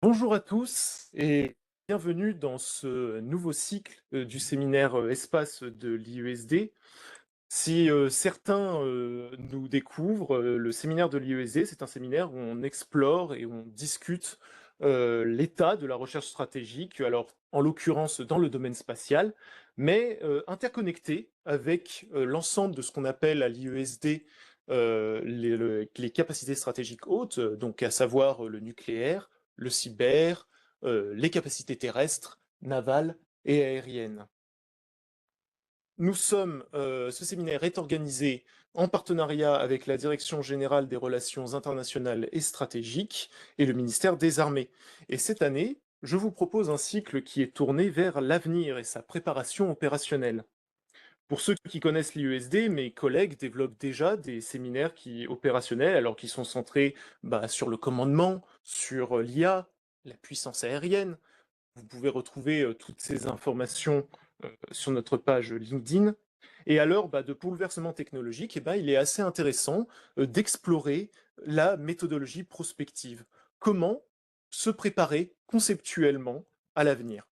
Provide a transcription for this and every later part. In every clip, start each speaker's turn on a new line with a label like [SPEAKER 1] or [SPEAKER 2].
[SPEAKER 1] Bonjour à tous et bienvenue dans ce nouveau cycle du séminaire espace de l'IESD. Si certains nous découvrent, le séminaire de l'IESD, c'est un séminaire où on explore et on discute l'état de la recherche stratégique, alors en l'occurrence dans le domaine spatial, mais interconnecté avec l'ensemble de ce qu'on appelle à l'IESD les capacités stratégiques hautes, donc à savoir le nucléaire, le cyber, les capacités terrestres, navales et aériennes. Ce séminaire est organisé en partenariat avec la Direction générale des relations internationales et stratégiques et le ministère des Armées. Et cette année, je vous propose un cycle qui est tourné vers l'avenir et sa préparation opérationnelle. Pour ceux qui connaissent l'IESD, mes collègues développent déjà des séminaires opérationnels, alors qui sont centrés sur le commandement, sur l'IA, la puissance aérienne. Vous pouvez retrouver toutes ces informations sur notre page LinkedIn. Et à l'heure de bouleversements technologiques, il est assez intéressant d'explorer la méthodologie prospective. Comment se préparer conceptuellement à l'avenir.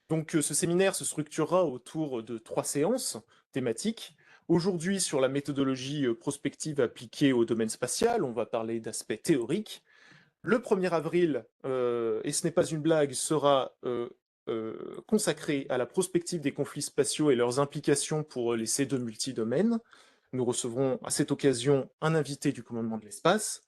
[SPEAKER 1] Donc ce séminaire se structurera autour de 3 séances thématiques. Aujourd'hui, sur la méthodologie prospective appliquée au domaine spatial, on va parler d'aspects théoriques. Le 1er avril, et ce n'est pas une blague, sera consacré à la prospective des conflits spatiaux et leurs implications pour les C2 multidomaines. Nous recevrons à cette occasion un invité du commandement de l'espace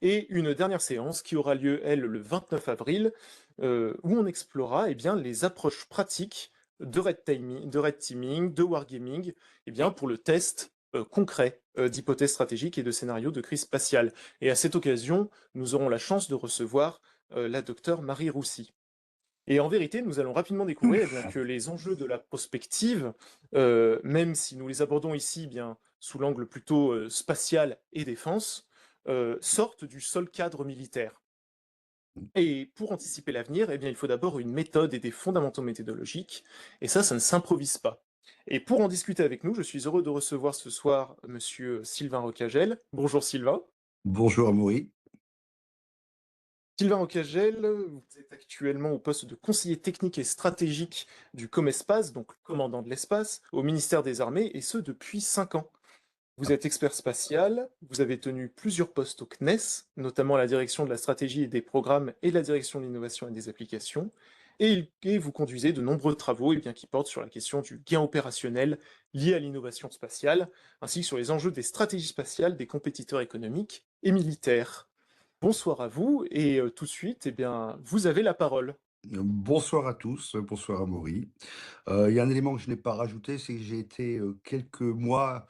[SPEAKER 1] et une dernière séance qui aura lieu, elle, le 29 avril, où on explorera les approches pratiques de red teaming, de wargaming, pour le test concret d'hypothèses stratégiques et de scénarios de crise spatiale. Et à cette occasion, nous aurons la chance de recevoir la docteure Marie Roussy. Et en vérité, nous allons rapidement découvrir que les enjeux de la prospective, même si nous les abordons ici sous l'angle plutôt spatial et défense, sortent du seul cadre militaire. Et pour anticiper l'avenir, il faut d'abord une méthode et des fondamentaux méthodologiques, et ça ne s'improvise pas. Et pour en discuter avec nous, je suis heureux de recevoir ce soir monsieur Sylvain Rocagel. Bonjour Sylvain.
[SPEAKER 2] Bonjour Amaury.
[SPEAKER 1] Sylvain Rocagel, vous êtes actuellement au poste de conseiller technique et stratégique du COMESPACE, donc commandant de l'espace, au ministère des Armées, et ce depuis 5 ans. Vous êtes expert spatial, vous avez tenu plusieurs postes au CNES, notamment la direction de la stratégie et des programmes et la direction de l'innovation et des applications, et vous conduisez de nombreux travaux qui portent sur la question du gain opérationnel lié à l'innovation spatiale, ainsi que sur les enjeux des stratégies spatiales des compétiteurs économiques et militaires. Bonsoir à vous, et tout de suite, vous avez la parole.
[SPEAKER 2] Bonsoir à tous, bonsoir Amaury. Il y a un élément que je n'ai pas rajouté, c'est que j'ai été quelques mois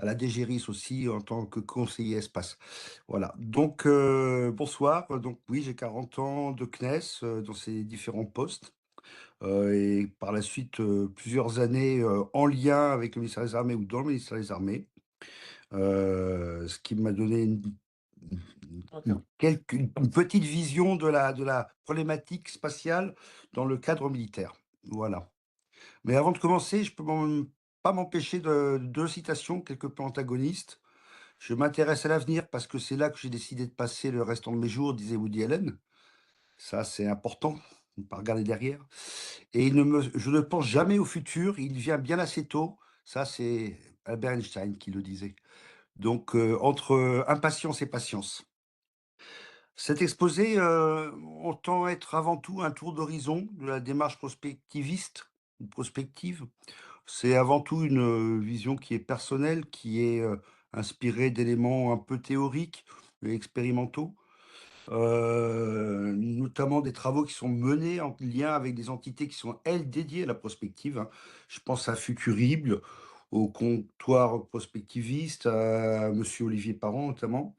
[SPEAKER 2] à la DGRIS aussi en tant que conseiller espace. Voilà, donc bonsoir. Donc oui, j'ai 40 ans de CNES dans ces différents postes. Et par la suite plusieurs années en lien avec le ministère des Armées ou dans le ministère des Armées. Ce qui m'a donné une petite vision de la problématique spatiale dans le cadre militaire. Voilà. Mais avant de commencer, je peux pas m'empêcher de deux citations quelque peu antagonistes. Je m'intéresse à l'avenir parce que c'est là que j'ai décidé de passer le restant de mes jours, disait Woody Allen. Ça, c'est important, ne pas regarder derrière. Et je ne pense jamais au futur, il vient bien assez tôt. Ça, c'est Albert Einstein qui le disait. Donc, entre impatience et patience. Cet exposé entend être avant tout un tour d'horizon de la démarche prospectiviste, ou prospective. C'est avant tout une vision qui est personnelle, qui est inspirée d'éléments un peu théoriques et expérimentaux, notamment des travaux qui sont menés en lien avec des entités qui sont, elles, dédiées à la prospective, hein. Je pense à Fucurible, au comptoir prospectiviste, à Monsieur Olivier Parent notamment.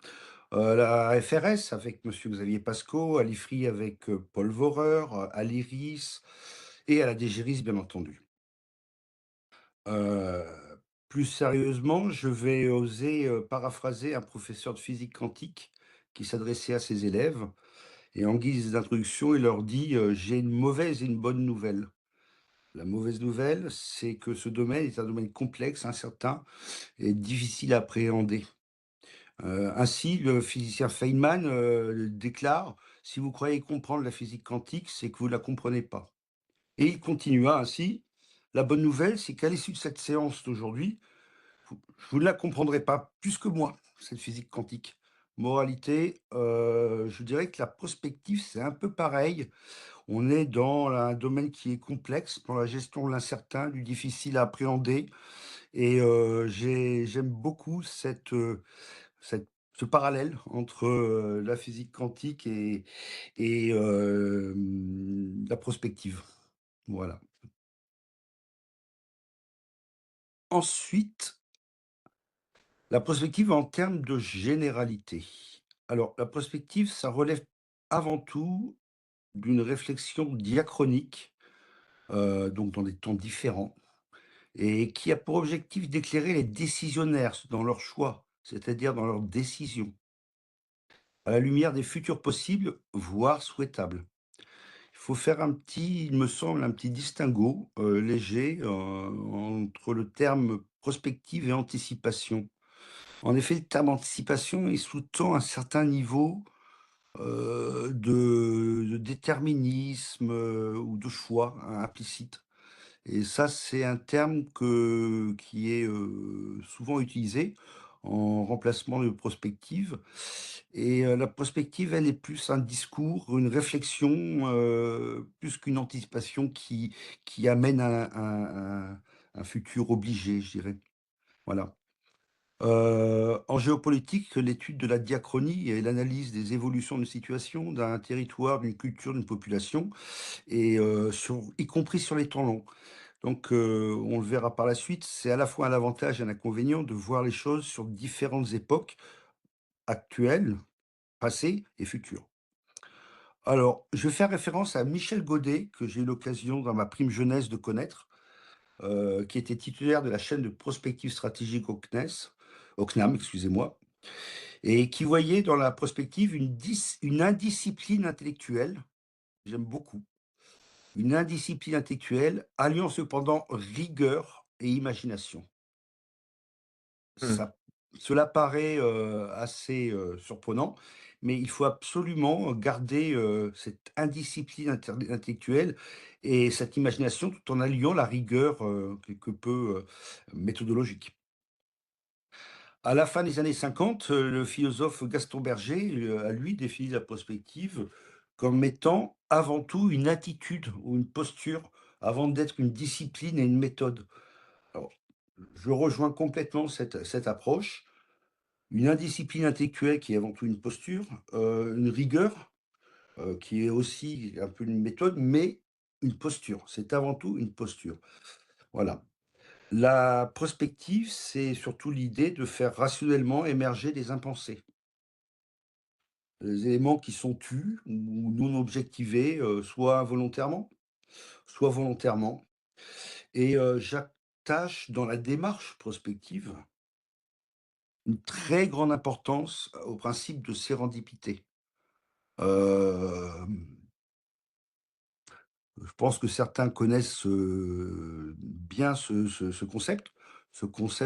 [SPEAKER 2] La FRS avec Monsieur Xavier Pasco, à l'IFRI avec Paul Vorer, à l'IRIS et à la DGRIS, bien entendu. Euh, Plus sérieusement, je vais oser paraphraser un professeur de physique quantique qui s'adressait à ses élèves et en guise d'introduction, il leur dit j'ai une mauvaise et une bonne nouvelle. La mauvaise nouvelle, c'est que ce domaine est un domaine complexe, incertain et difficile à appréhender. Ainsi, le physicien Feynman déclare: Si vous croyez comprendre la physique quantique, c'est que vous ne la comprenez pas. Et il continua ainsi. La bonne nouvelle, c'est qu'à l'issue de cette séance d'aujourd'hui, vous ne la comprendrez pas plus que moi, cette physique quantique. Moralité, je dirais que la prospective, c'est un peu pareil. On est dans un domaine qui est complexe, dans la gestion de l'incertain, du difficile à appréhender. Et j'aime beaucoup ce parallèle entre la physique quantique et la prospective. Voilà. Ensuite, la prospective en termes de généralité. Alors, la prospective, ça relève avant tout d'une réflexion diachronique, donc dans des temps différents, et qui a pour objectif d'éclairer les décisionnaires dans leurs choix, c'est-à-dire dans leurs décisions, à la lumière des futurs possibles, voire souhaitables. Il faut faire il me semble, un petit distinguo léger entre le terme prospective et anticipation. En effet, le terme anticipation, il sous-tend un certain niveau de déterminisme ou de choix implicite. Et ça, c'est un terme qui est souvent utilisé en remplacement de prospective. Et la prospective, elle est plus un discours, une réflexion, plus qu'une anticipation qui amène un futur obligé, je dirais. Voilà. En géopolitique, l'étude de la diachronie et l'analyse des évolutions de situation d'un territoire, d'une culture, d'une population, et y compris sur les temps longs. Donc, on le verra par la suite, c'est à la fois un avantage et un inconvénient de voir les choses sur différentes époques, actuelles, passées et futures. Alors, je vais faire référence à Michel Godet, que j'ai eu l'occasion dans ma prime jeunesse de connaître, qui était titulaire de la chaîne de prospective stratégique au CNAM, excusez-moi, et qui voyait dans la prospective une indiscipline intellectuelle, j'aime beaucoup, une indiscipline intellectuelle alliant cependant rigueur et imagination.
[SPEAKER 1] Mmh.
[SPEAKER 2] Ça Cela paraît, assez, surprenant, mais il faut absolument garder, cette indiscipline intellectuelle et cette imagination tout en alliant la rigueur, quelque peu, méthodologique. À la fin des années 50, le philosophe Gaston Berger, a lui défini la prospective comme étant avant tout une attitude ou une posture avant d'être une discipline et une méthode. Alors, je rejoins complètement cette approche. Une indiscipline intellectuelle qui est avant tout une posture, une rigueur, qui est aussi un peu une méthode, mais une posture. C'est avant tout une posture. Voilà. La prospective, c'est surtout l'idée de faire rationnellement émerger des impensés. Les éléments qui sont tus ou non objectivés, soit involontairement, soit volontairement. Et j'attache dans la démarche prospective une très grande importance au principe de sérendipité. Hem, je pense que certains connaissent, bien ce concept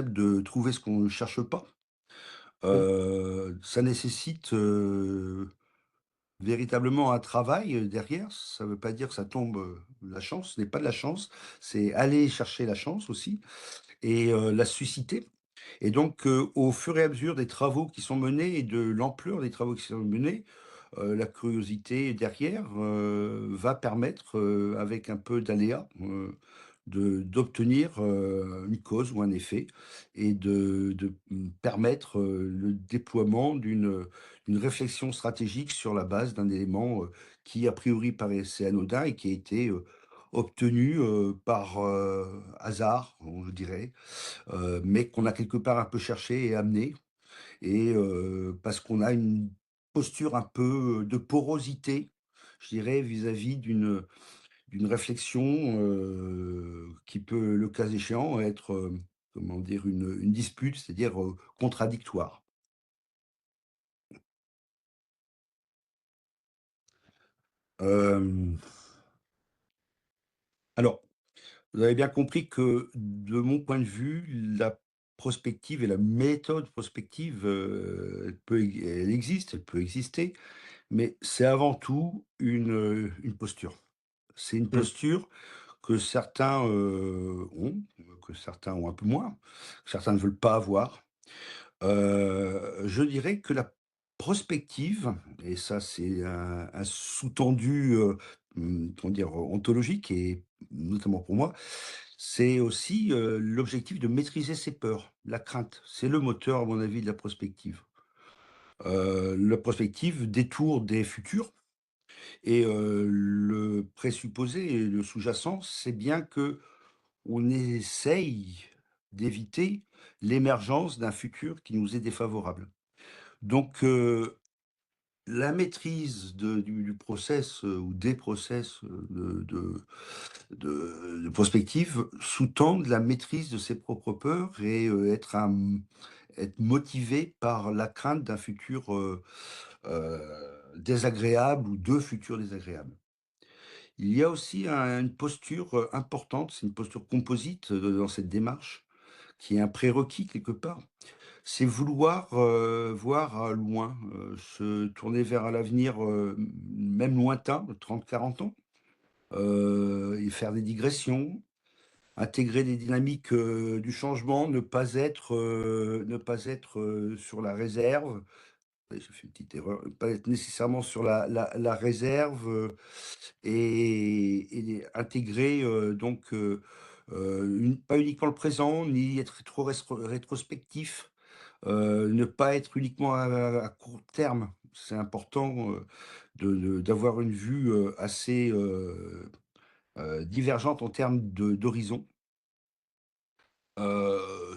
[SPEAKER 2] de trouver ce qu'on ne cherche pas.
[SPEAKER 1] Oui.
[SPEAKER 2] Ça nécessite, véritablement un travail, derrière. Ça ne veut pas dire que ça tombe, la chance, ce n'est pas de la chance, c'est aller chercher la chance aussi et la susciter. Et donc, au fur et à mesure des travaux qui sont menés et de l'ampleur des travaux qui sont menés, la curiosité derrière, va permettre, avec un peu d'aléa, d'obtenir, une cause ou un effet et permettre, le déploiement d'une réflexion stratégique sur la base d'un élément, qui a priori paraissait anodin et qui a été, obtenu, par, hasard, je dirais, mais qu'on a quelque part un peu cherché et amené et parce qu'on a une posture un peu, de porosité, je dirais, vis-à-vis d'une réflexion, qui peut, le cas échéant, être, comment dire? Une dispute, c'est-à-dire, contradictoire. Hem, alors, vous avez bien compris que, de mon point de vue, la prospective et la méthode prospective, elle existe, elle peut exister. mais c'est avant tout une posture. C'est une
[SPEAKER 1] Mmh,
[SPEAKER 2] posture que certains, ont, que certains ont un peu moins, que certains ne veulent pas avoir. Je dirais que la prospective, et ça c'est un sous-tendu, comment dire? Ontologique, et notamment pour moi, c'est aussi, l'objectif de maîtriser ses peurs, la crainte. C'est le moteur à mon avis de la prospective. La prospective détourne des futurs, et le présupposé et le sous-jacent, c'est bien que on essaye d'éviter l'émergence d'un futur qui nous est défavorable. Donc, la maîtrise du process, ou des process, de prospective sous-tendent la maîtrise de ses propres peurs, et être motivé par la crainte d'un futur, désagréable, ou de futurs désagréables. Il y a aussi une posture, importante, c'est une posture composite, dans cette démarche, qui est un prérequis quelque part. C'est vouloir, voir, loin, se tourner vers l'avenir, même lointain, de 30-40 ans, et faire des digressions, intégrer des dynamiques, du changement, ne pas être sur la réserve. Oui, j'ai fait une petite erreur, pas être nécessairement sur la réserve, et intégrer, donc, pas uniquement le présent, ni être trop rétrospectif, ne pas être uniquement à court terme. C'est important, d'avoir une vue, assez, divergente en termes d'horizon.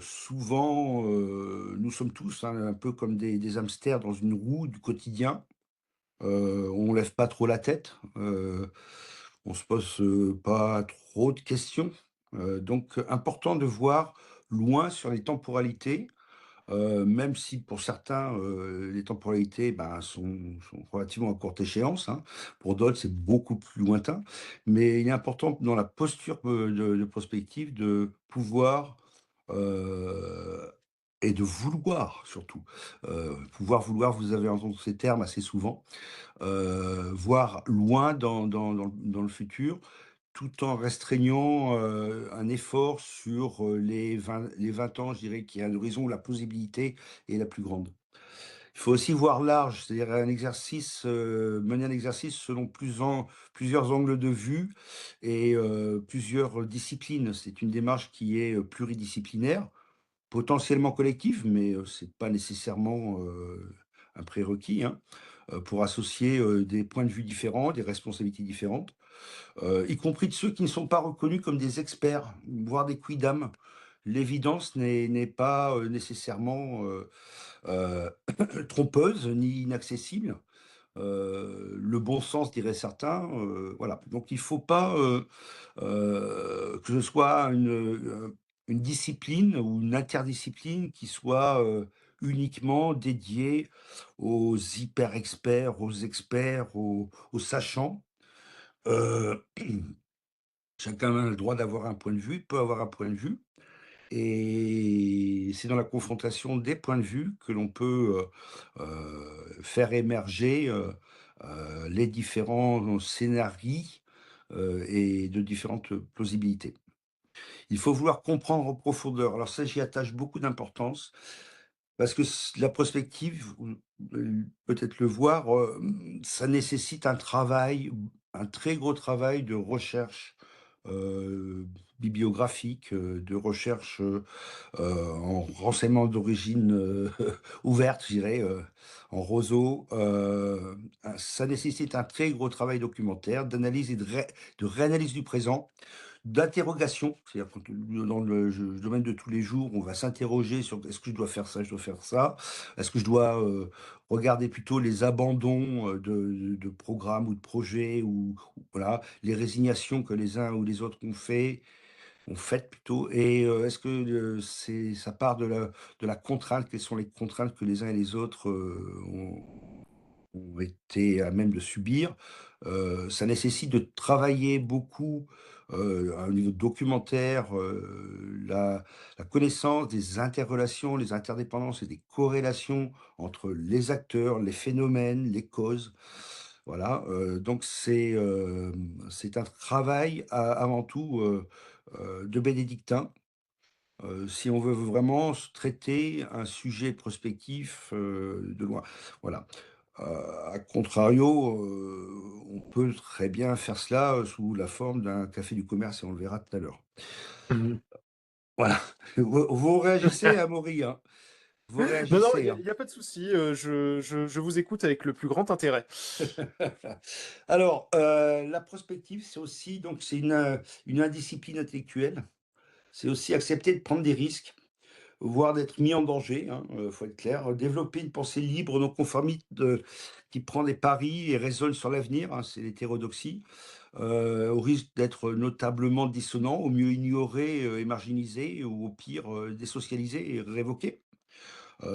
[SPEAKER 2] Souvent, nous sommes tous, hein, un peu comme des hamsters dans une roue du quotidien. On lève pas trop la tête, on se pose, pas trop de questions, donc important de voir loin sur les temporalités, même si pour certains, les temporalités, ben, sont relativement à courte échéance, hein. Pour d'autres, c'est beaucoup plus lointain, mais il est important dans la posture, de prospective, de pouvoir, heu et de vouloir surtout, vouloir, vous avez entendu ces termes assez souvent, voir loin dans le futur, tout en restreignant, un effort sur, les 20 ans, je dirais qu'il y a un horizon où la plausibilité est la plus grande. Il faut aussi voir large, c'est-à-dire mener un exercice selon plusieurs angles de vue, et plusieurs disciplines. C'est une démarche qui est, pluridisciplinaire, potentiellement collective, mais c'est pas nécessairement, un prérequis, hein, pour associer, des points de vue différents, des responsabilités différentes, y compris de ceux qui ne sont pas reconnus comme des experts, voire des quidam. L'évidence n'est pas, nécessairement, heu, trompeuse ni inaccessible. Le bon sens, diraient certains, voilà. Donc il faut pas, que ce soit une discipline ou une interdiscipline qui soit, uniquement dédiée aux hyper experts, aux experts, aux sachants. Heu, Chacun a le droit d'avoir un point de vue, peut avoir un point de vue, et c'est dans la confrontation des points de vue que l'on peut, faire émerger, les différents scénarios, et de différentes plausibilités. Il faut vouloir comprendre en profondeur. Alors ça, j'y attache beaucoup d'importance, parce que la prospective, peut-être le voir, ça nécessite un travail, un très gros travail de recherche, heu, bibliographique, de recherche, en renseignements d'origine, ouverte, je dirais, en roseau. Ça nécessite un très gros travail documentaire, d'analyse et de réanalyse du présent, d'interrogation. C'est-à-dire quand, dans le domaine de tous les jours, on va s'interroger sur: «Est-ce que je dois faire ça? Je dois faire ça? Est-ce que je dois, regarder plutôt les abandons, de programmes ou de projets, ou voilà, les résignations que les uns ou les autres ont faites plutôt, et est-ce que, ça part de la contrainte? Quelles sont les contraintes que les uns et les autres, ont?» ont été à même de subir. Ça nécessite de travailler beaucoup, à un niveau documentaire, la connaissance des interrelations, les interdépendances et des corrélations entre les acteurs, les phénomènes, les causes. Voilà, donc c'est un travail avant tout, de bénédictin. Si on veut vraiment traiter un sujet prospectif, de loin. Voilà. À contrario, on peut très bien faire cela, sous la forme d'un café du commerce et on le verra tout à l'heure.
[SPEAKER 1] Mmh.
[SPEAKER 2] Voilà. Vous réagissez, Amaury, hein. Vous
[SPEAKER 1] Non, non, il
[SPEAKER 2] réagissez,
[SPEAKER 1] y a
[SPEAKER 2] hein.
[SPEAKER 1] y a pas de souci, je vous écoute avec le plus grand intérêt.
[SPEAKER 2] Alors, la prospective, c'est aussi donc une indiscipline intellectuelle. C'est aussi accepter de prendre des risques, voire d'être mis en danger, hein, faut être clair. Développer une pensée libre, non conformiste, qui prend des paris et raisonne sur l'avenir, hein, c'est l'hétérodoxie, au risque d'être notablement dissonant, au mieux ignoré, et marginalisé, ou au pire, désocialisé et révoqué.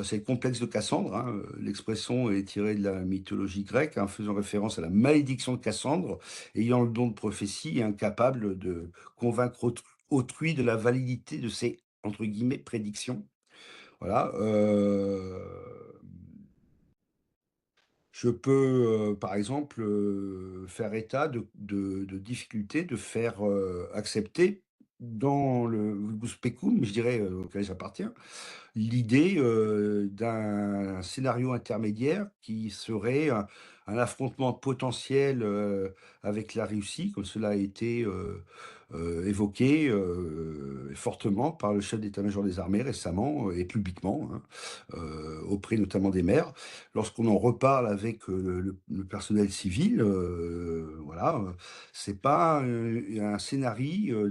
[SPEAKER 2] C'est le complexe de Cassandre, hein, l'expression est tirée de la mythologie grecque, hein, faisant référence à la malédiction de Cassandre, ayant le don de prophétie et incapable de convaincre autrui de la validité de ses, entre guillemets, «prédictions». Voilà, je peux, par exemple, faire état de difficultés, de faire, accepter dans le Vulgus Pecum, je dirais, auquel j'appartiens, l'idée, d'un scénario intermédiaire qui serait un affrontement potentiel, avec la Russie, comme cela a été, évoqué, fortement par le chef d'état-major des armées récemment, et publiquement, hein, auprès notamment des maires. Lorsqu'on en reparle avec, le personnel civil, voilà, c'est pas, un scénario,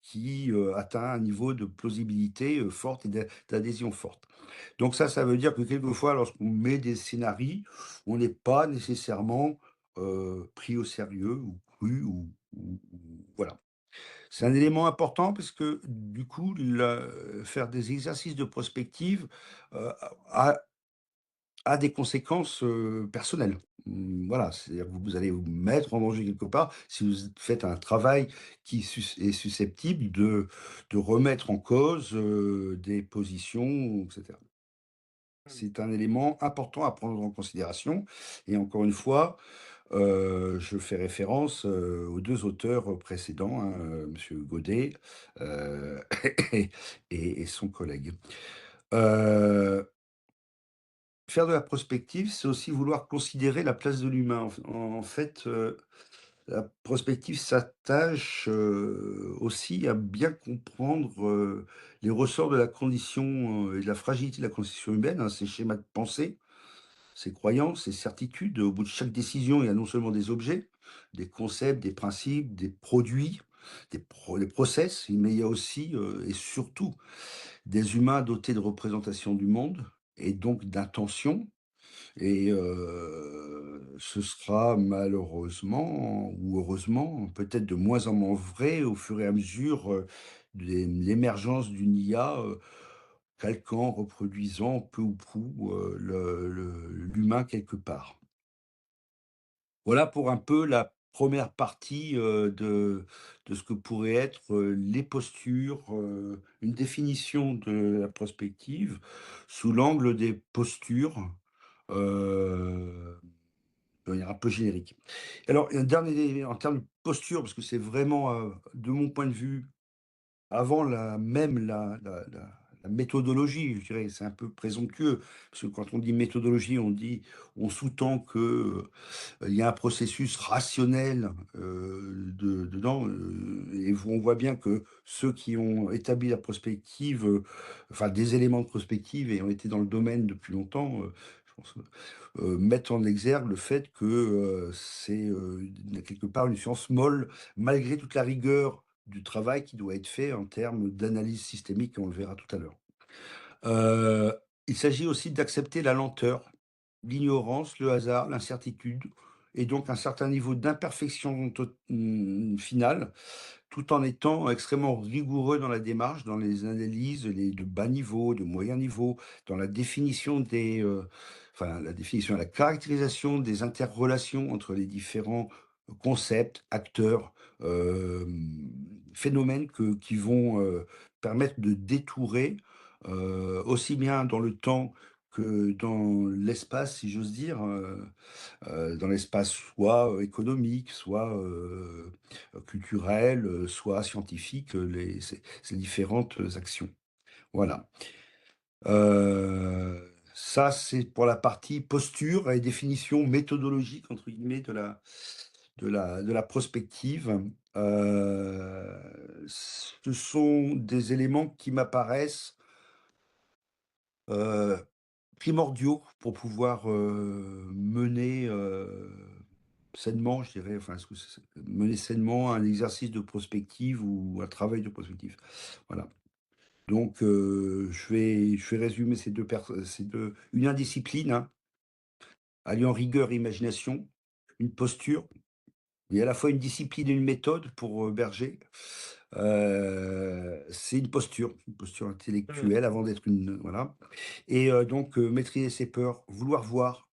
[SPEAKER 2] qui, atteint un niveau de plausibilité, forte et d'adhésion forte. Donc ça veut dire que quelquefois, lorsqu'on met des scénarii, on n'est pas nécessairement, pris au sérieux ou cru ou voilà. C'est un élément important parce que du coup, faire des exercices de prospective, a des conséquences, personnelles. Voilà, c'est-à-dire que vous allez vous mettre en danger quelque part si vous faites un travail qui est susceptible de remettre en cause, des positions, et cetera. C'est un élément important à prendre en considération et encore une fois, je fais référence, aux 2 auteurs précédents, hein, monsieur Godet, heu, et son collègue. Heu Faire de la prospective, c'est aussi vouloir considérer la place de l'humain. En fait, la prospective s'attache, aussi à bien comprendre, les ressorts de la condition, et de la fragilité de la condition humaine, hein, ses schémas de pensée, ses croyances, ses certitudes. Au bout de chaque décision, il y a non seulement des objets, des concepts, des principes, des produits, des process, mais il y a aussi, et surtout des humains dotés de représentation du monde et donc d'intention, et ce sera malheureusement ou heureusement, peut-être de moins en moins vrai au fur et à mesure, l'émergence d'une IA, calquant, reproduisant peu ou prou, l'humain quelque part. Voilà pour un peu la première partie, de ce que pourraient être, les postures, une définition de la prospective sous l'angle des postures, heu, de manière un peu générique. Alors, un dernier en termes de posture, parce que c'est vraiment, de mon point de vue, avant la méthodologie, je dirais, c'est un peu présomptueux, parce que quand on dit méthodologie, on sous-tend que, il y a un processus rationnel, dedans, et on voit bien que ceux qui ont établi la prospective, enfin des éléments de prospective et ont été dans le domaine depuis longtemps, je pense, mettent en exergue le fait que, c'est, quelque part une science molle, malgré toute la rigueur du travail qui doit être fait en termes d'analyse systémique, et on le verra tout à l'heure. Heu, il s'agit aussi d'accepter la lenteur, l'ignorance, le hasard, l'incertitude et donc un certain niveau d'imperfection finale tout en étant extrêmement rigoureux dans la démarche, dans les analyses, les de bas niveau, de moyen niveau, dans la définition enfin la définition, la caractérisation des interrelations entre les différents concepts, acteurs, phénomènes qui vont, permettre de détourer, aussi bien dans le temps que dans l'espace, si j'ose dire, dans l'espace soit, économique, soit, culturel, soit scientifique, ces différentes actions. Voilà. Ça, c'est pour la partie posture et définition «méthodologique» entre guillemets de la prospective. Ce sont des éléments qui m'apparaissent, heu primordiaux pour pouvoir, mener, sainement, je dirais, enfin, est-ce que mener sainement un exercice de prospective ou un travail de prospective. Voilà. Donc, je vais résumer ces 2 une indiscipline, hein, alliant rigueur et imagination, une posture et à la fois une discipline et une méthode pour, Berger. C'est une posture
[SPEAKER 1] Mmh.
[SPEAKER 2] intellectuelle avant d'être une voilà et donc, maîtriser ses peurs, vouloir voir,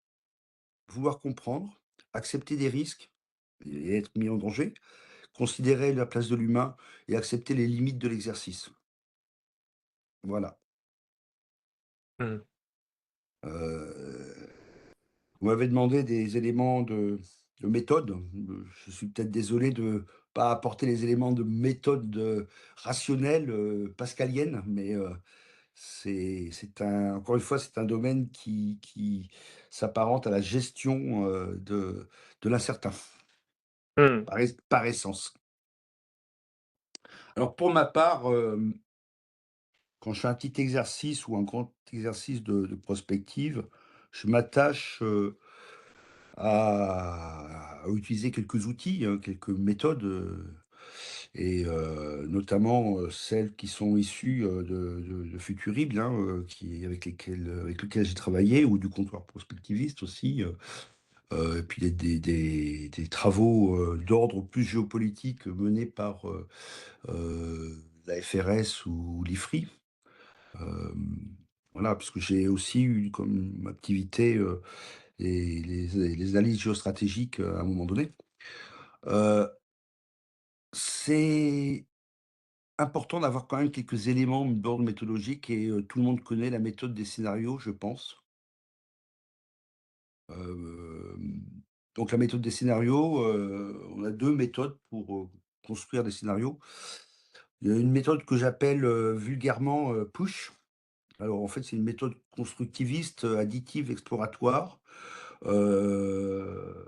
[SPEAKER 2] vouloir comprendre, accepter des risques et être mis en danger, considérer la place de l'humain et accepter les limites de l'exercice. Voilà.
[SPEAKER 1] Mmh.
[SPEAKER 2] Heu, vous m'avez demandé des éléments de méthode. Je suis peut-être désolé de pas apporter les éléments de méthode, rationnelle, pascalienne, mais c'est encore une fois, c'est un domaine qui s'apparente à la gestion, de l'incertain,
[SPEAKER 1] Mmh.
[SPEAKER 2] par essence. Alors pour ma part, quand je fais un petit exercice ou un grand exercice de prospective, je m'attache, à utiliser quelques outils, hein, quelques méthodes, et notamment, celles qui sont issues, de Futurible, hein, avec lequel j'ai travaillé ou du comptoir prospectiviste aussi, et puis des travaux, d'ordre plus géopolitique menés par, la FRS ou l'IFRI. Hem, voilà, parce que j'ai aussi eu comme activité, les analyses géostratégiques, à un moment donné. Heu, c'est important d'avoir quand même quelques éléments d'ordre méthodologique et tout le monde connaît la méthode des scénarios, je pense. Hem, donc la méthode des scénarios, on a 2 méthodes pour, construire des scénarios. Il y a une méthode que j'appelle, vulgairement, PUSH. Alors en fait, c'est une méthode constructiviste, additive, exploratoire. Heu,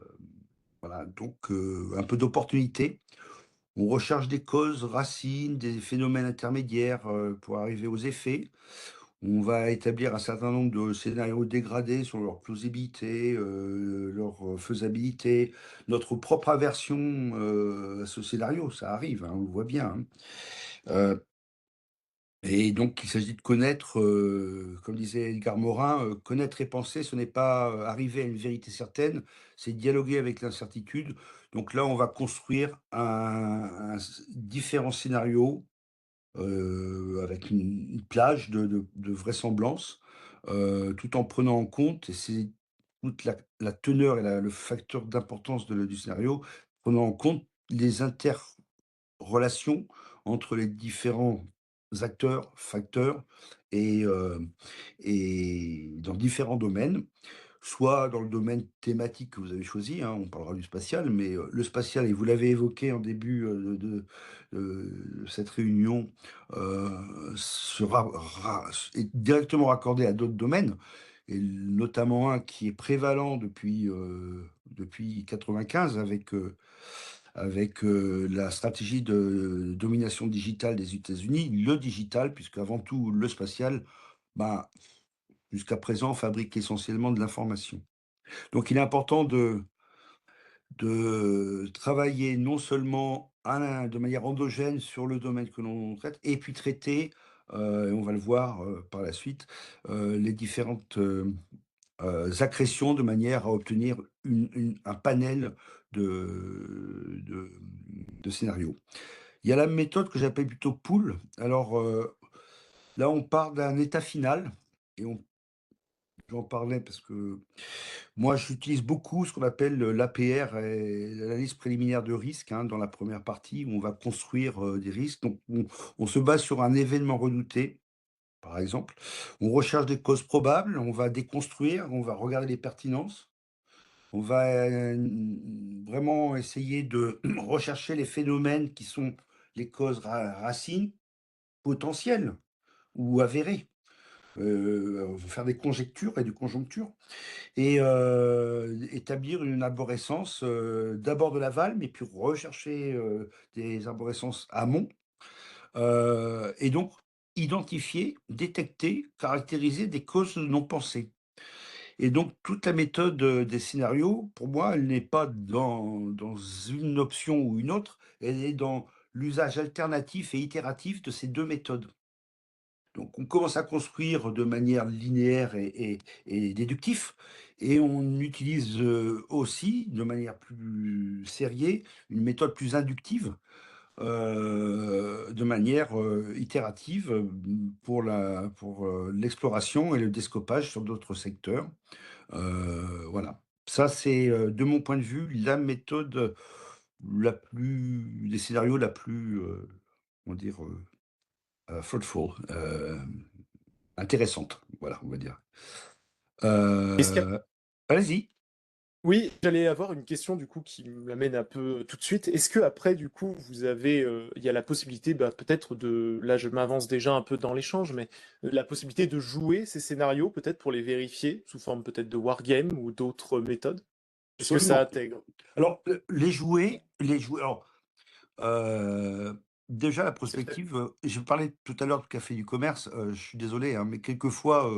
[SPEAKER 2] voilà, donc un peu d'opportunité. On recherche des causes, racines, des phénomènes intermédiaires, pour arriver aux effets. On va établir un certain nombre de scénarios dégradés sur leur plausibilité, leur, faisabilité, notre propre aversion, à ce scénario. Ça arrive, hein, on le voit bien, hein. Et donc il s'agit de connaître, comme disait Edgar Morin, «Connaître et penser, ce n'est pas, arriver à une vérité certaine, c'est dialoguer avec l'incertitude». Donc là, on va construire différents scénarios, avec une plage de vraisemblance, tout en prenant en compte et c'est toute la teneur et le facteur d'importance du scénario, prenant en compte les relations entre les différents acteurs, facteurs et dans différents domaines, soit dans le domaine thématique que vous avez choisi, hein, on parlera du spatial, mais le spatial et vous l'avez évoqué en début, cette réunion, sera est directement raccordé à d'autres domaines et notamment un qui est prévalent depuis 95 avec la stratégie de domination digitale des États-Unis, le digital, puisque avant tout le spatial, bah, jusqu'à présent fabrique essentiellement de l'information. Donc il est important de travailler non seulement de manière endogène sur le domaine que l'on traite et puis traiter, et on va le voir, par la suite, les différentes, accrétions de manière à obtenir un panel de scénarios. Il y a la méthode que j'appelle plutôt pool. Alors, là, on part d'un état final et on j'en parlais parce que moi, j'utilise beaucoup ce qu'on appelle, l'APR et l'analyse préliminaire de risque, hein, dans la première partie où on va construire, des risques. Donc on se base sur un événement redouté, par exemple. On recherche des causes probables, on va déconstruire, on va regarder les pertinences. On va, vraiment essayer de rechercher les phénomènes qui sont les causes racines potentielles ou avérées. Faire des conjectures et des conjonctures et établir une arborescence, d'abord de l'aval, mais puis rechercher, des arborescences amont, et donc identifier, détecter, caractériser des causes non pensées. Et donc toute la méthode, des scénarios, pour moi, elle n'est pas dans une option ou une autre, elle est dans l'usage alternatif et itératif de ces 2 méthodes. Donc on commence à construire de manière linéaire et déductif et on utilise, aussi de manière plus sériée, une méthode plus inductive, de manière, itérative, pour l'exploration et le descopage sur d'autres secteurs. Voilà. Ça, c'est, de mon point de vue, la méthode, la plus des scénarios la plus, comment dire, fruitful, intéressante, voilà, on va dire.
[SPEAKER 1] Est-ce qu'il y a
[SPEAKER 2] Heu, allez-y.
[SPEAKER 1] Oui, j'allais avoir une question du coup qui m'amène un peu tout de suite. Est-ce que après du coup vous avez, il y a la possibilité, bah, peut-être de là je m'avance déjà un peu dans l'échange, mais la possibilité de jouer ces scénarios peut-être pour les vérifier sous forme peut-être de wargame ou d'autres méthodes? Est-ce que ça
[SPEAKER 2] Absolument.
[SPEAKER 1] intègre?
[SPEAKER 2] Alors, les jouets alors, déjà la
[SPEAKER 1] C'est peut-être
[SPEAKER 2] prospective, je parlais tout à l'heure du café du commerce, je suis désolé, hein, mais quelquefois,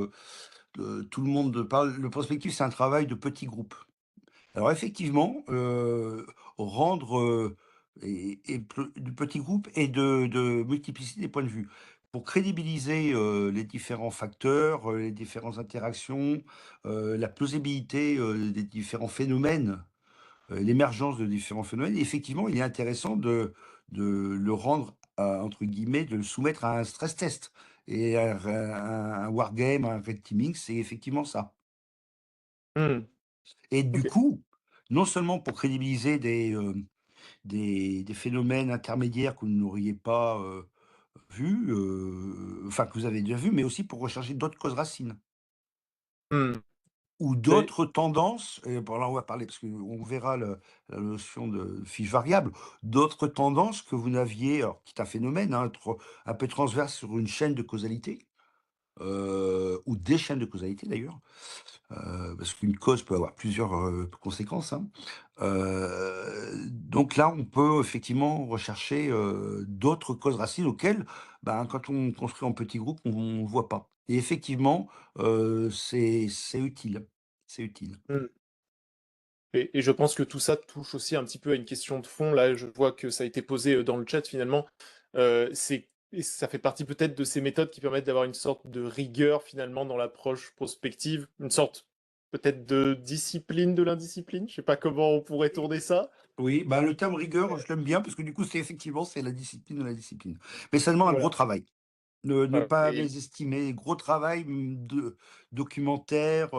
[SPEAKER 2] tout le monde parle le prospectif, c'est un travail de petits groupes. Alors effectivement, rendre, du petit groupe et de multiplicité des points de vue. Pour crédibiliser, les différents facteurs, les différentes interactions, la plausibilité, des différents phénomènes, l'émergence de différents phénomènes, effectivement, il est intéressant de le rendre, entre guillemets, de le soumettre à un stress test et un wargame, un red teaming, c'est effectivement ça.
[SPEAKER 1] mmh,
[SPEAKER 2] Et du
[SPEAKER 1] OK.
[SPEAKER 2] coup, non seulement pour crédibiliser des phénomènes intermédiaires que vous n'auriez pas, vus, enfin que vous avez déjà vus, mais aussi pour rechercher d'autres causes racines
[SPEAKER 1] Mmh.
[SPEAKER 2] ou
[SPEAKER 1] Mais
[SPEAKER 2] d'autres tendances et bon là on va parler parce qu'on verra la notion de fiche variable, d'autres tendances que vous n'aviez alors qui est un phénomène, hein, un peu transverse sur une chaîne de causalité, ou des chaînes de causalité d'ailleurs. Parce qu'une cause peut avoir plusieurs, conséquences, hein. Donc là, on peut effectivement rechercher, d'autres causes racines auxquelles, ben, quand on construit en petits groupes, on ne voit pas. Et effectivement, c'est utile, c'est utile.
[SPEAKER 1] mmh. Et je pense que tout ça touche aussi un petit peu à une question de fond. Là, je vois que ça a été posé, dans le chat finalement. C'est et ça fait partie peut-être de ces méthodes qui permettent d'avoir une sorte de rigueur finalement dans l'approche prospective, une sorte peut-être de discipline de l'indiscipline? Je sais pas comment on pourrait tourner ça.
[SPEAKER 2] Oui, bah, le terme rigueur, je l'aime bien parce que du coup, c'est effectivement, c'est la discipline de la discipline. Mais ça demande un gros
[SPEAKER 1] Voilà,
[SPEAKER 2] travail. Ne
[SPEAKER 1] voilà
[SPEAKER 2] pas
[SPEAKER 1] et
[SPEAKER 2] mésestimer, gros travail, de documentaire,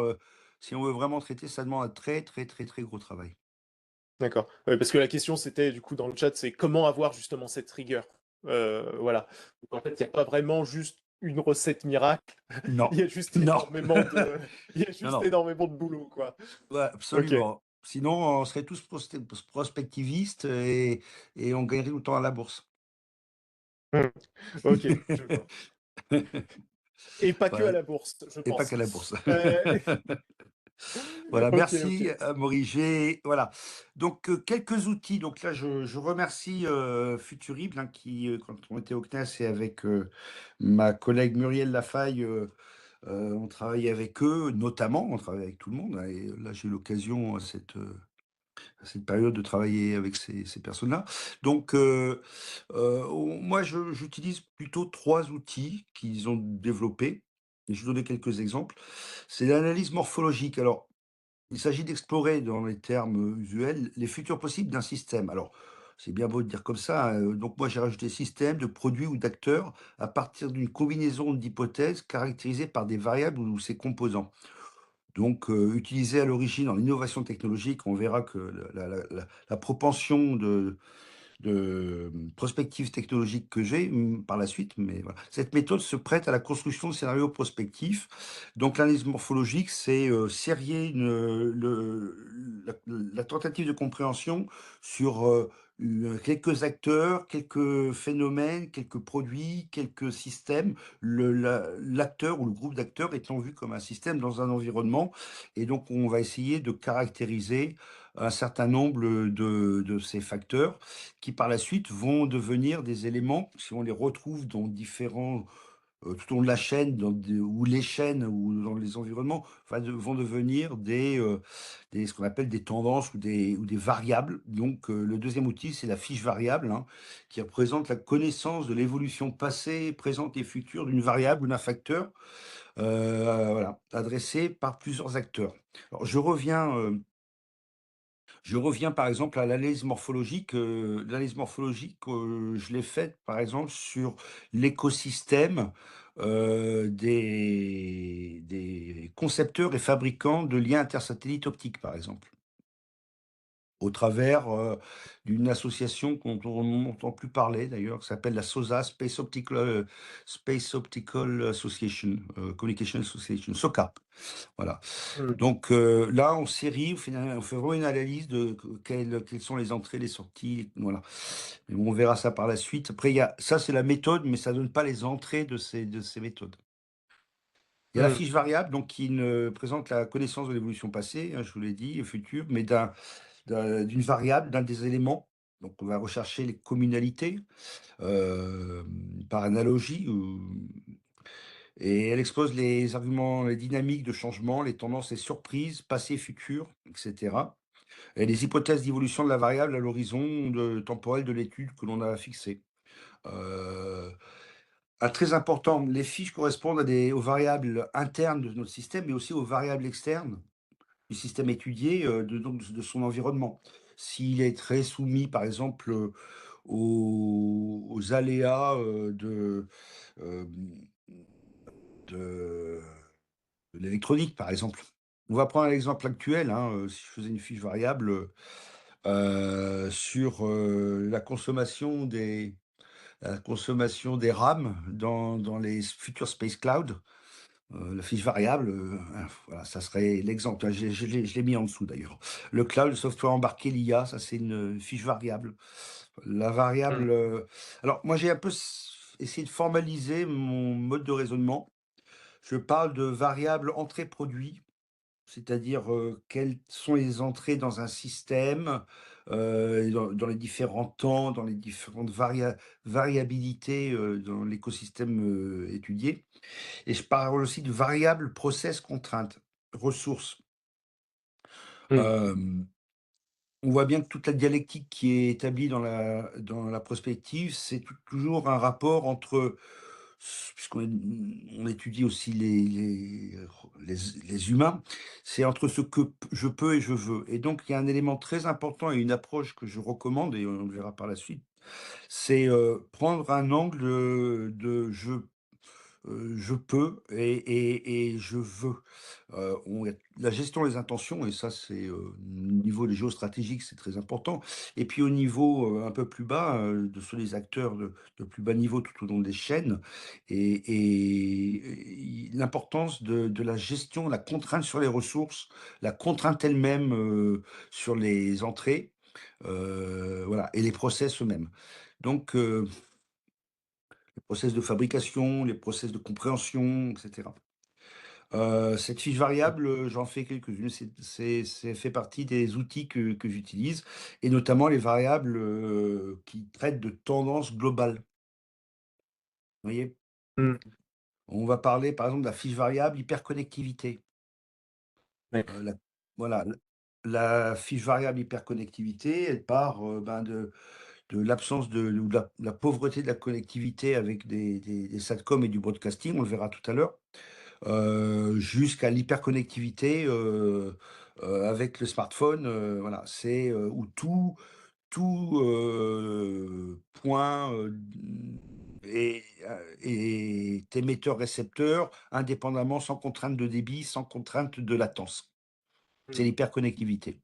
[SPEAKER 2] si on veut vraiment traiter, ça demande un très, très, très, très gros travail.
[SPEAKER 1] d'accord. Ouais, parce que la question c'était du coup dans le chat, c'est comment avoir justement cette rigueur? Voilà. Donc en fait, il y a pas vraiment juste une recette miracle,
[SPEAKER 2] Non,
[SPEAKER 1] il y a juste
[SPEAKER 2] non,
[SPEAKER 1] énormément de il y a
[SPEAKER 2] non,
[SPEAKER 1] juste
[SPEAKER 2] non,
[SPEAKER 1] énormément de boulot, quoi.
[SPEAKER 2] ouais,
[SPEAKER 1] OK.
[SPEAKER 2] absolument. Sinon, on serait tous prospectivistes et on gagnerait tout le temps à la bourse.
[SPEAKER 1] Mmh. OK, je vois. Et pas que à
[SPEAKER 2] Voilà,
[SPEAKER 1] la bourse, je
[SPEAKER 2] et pas qu'à
[SPEAKER 1] pense.
[SPEAKER 2] la bourse.
[SPEAKER 1] Heu,
[SPEAKER 2] Voilà,
[SPEAKER 1] OK,
[SPEAKER 2] merci,
[SPEAKER 1] OK.
[SPEAKER 2] Amaury. Voilà, donc quelques outils. Donc là, je remercie, Futurible, hein, qui, quand on était au CNES et avec, ma collègue Muriel Lafaille, on travaillait avec eux, notamment, on travaille avec tout le monde, hein, et là, j'ai eu l'occasion à cette période de travailler avec ces personnes-là. Donc, moi, j'utilise plutôt 3 outils qu'ils ont développés et je vais donner quelques exemples. C'est l'analyse morphologique. Alors, il s'agit d'explorer dans les termes, usuels, les futurs possibles d'un système. Alors, C'est bien beau de dire comme ça, donc moi j'ai rajouté système de produits ou d'acteurs à partir d'une combinaison d'hypothèses caractérisées par des variables ou ses composants. Donc, utilisé à l'origine en innovation technologique, on verra que la propension de prospective technologique que j'ai, par la suite, mais voilà. Cette méthode se prête à la construction de scénarios prospectifs. Donc l'analyse morphologique, c'est, serrer la tentative de compréhension sur, quelques acteurs, quelques phénomènes, quelques produits, quelques systèmes. L'acteur ou le groupe d'acteurs étant vu comme un système dans un environnement et donc on va essayer de caractériser un certain nombre, de ces facteurs qui par la suite vont devenir des éléments, si on les retrouve dans différents, tout au long de la chaîne, ou les chaînes ou dans les environnements, vont devenir des ce qu'on appelle des tendances ou des variables. Donc, le deuxième outil, c'est la fiche variable, hein, qui représente la connaissance de l'évolution passée, présente et future d'une variable ou d'un facteur, voilà, adressée par plusieurs acteurs. Alors je reviens par exemple à l'analyse morphologique. L'analyse morphologique, je l'ai faite par exemple sur l'écosystème, des concepteurs et fabricants de liens intersatellites optiques, par exemple. Au travers, d'une association dont on n'entend plus parler d'ailleurs, qui s'appelle la SOSA, Space Optical Association, Communication Association, SOCA, voilà.
[SPEAKER 1] Mmh.
[SPEAKER 2] Donc, là, on fait vraiment une analyse de quelles sont les entrées, les sorties, voilà. Mais bon, on verra ça par la suite. Après, il y a ça, c'est la méthode, mais ça donne pas les entrées de ces méthodes. Il y a la
[SPEAKER 1] Mmh.
[SPEAKER 2] fiche variable, donc qui ne présente la connaissance de l'évolution passée, hein, je vous l'ai dit, et future, mais d'une variable, d'un des éléments. Donc on va rechercher les communalités, par analogie, et elle expose les arguments, les dynamiques de changement, les tendances et surprises, passé, futur, et cetera. Et les hypothèses d'évolution de la variable à l'horizon temporel de l'étude que l'on a fixée. Heu, Très important, les fiches correspondent aux variables internes de notre système, mais aussi aux variables externes du système étudié, de son environnement. S'il est très soumis, par exemple, aux aléas, hem, de de l'électronique, par exemple. On va prendre un exemple actuel, hein, si je faisais une fiche variable, sur, la consommation des RAM dans les futurs Space Cloud, la fiche variable, voilà, ça serait l'exemple. Je l'ai mis en dessous d'ailleurs. Le cloud, le software embarqué, l'IA, ça c'est une fiche variable. La
[SPEAKER 1] Mmh.
[SPEAKER 2] variable, alors moi j'ai un peu essayé de formaliser mon mode de raisonnement. Je parle de variable entrée produit, c'est-à-dire, quelles sont les entrées dans un système, dans les différents temps, dans les différentes variabilités, dans l'écosystème, étudié. Et je parle aussi de variables, process, contraintes, ressources.
[SPEAKER 1] Mmh.
[SPEAKER 2] Hem, on voit bien que toute la dialectique qui est établie dans la prospective, c'est toujours un rapport entre puisqu'on étudie aussi les humains, c'est entre ce que je peux et je veux. Et donc il y a un élément très important et une approche que je recommande et on le verra par la suite, c'est, prendre un angle, je peux et je veux. La gestion des intentions et ça c'est, au niveau des géostratégiques, c'est très important et puis au niveau, un peu plus bas, de ceux des acteurs de plus bas niveau tout au long des chaînes et l'importance de la gestion, la contrainte sur les ressources, la contrainte elle-même, sur les entrées, voilà et les process eux-mêmes. Donc les process de fabrication, les process de compréhension, et cetera. Cette fiche variable, j'en fais quelques-unes. C'est fait partie des outils que j'utilise et notamment les variables, qui traitent de tendances globales. Vous voyez?
[SPEAKER 1] Mmh.
[SPEAKER 2] On va parler par exemple de la fiche variable hyperconnectivité.
[SPEAKER 1] D'accord.
[SPEAKER 2] La voilà, la fiche variable hyperconnectivité, elle part, de l'absence ou de la pauvreté de la connectivité avec des SATCOM et du broadcasting, on le verra tout à l'heure. Jusqu'à l'hyperconnectivité, avec le smartphone, voilà, c'est, où tout, point, est émetteur-récepteur indépendamment, sans contrainte de débit, sans contrainte de latence. C'est
[SPEAKER 1] Mmh.
[SPEAKER 2] l'hyperconnectivité.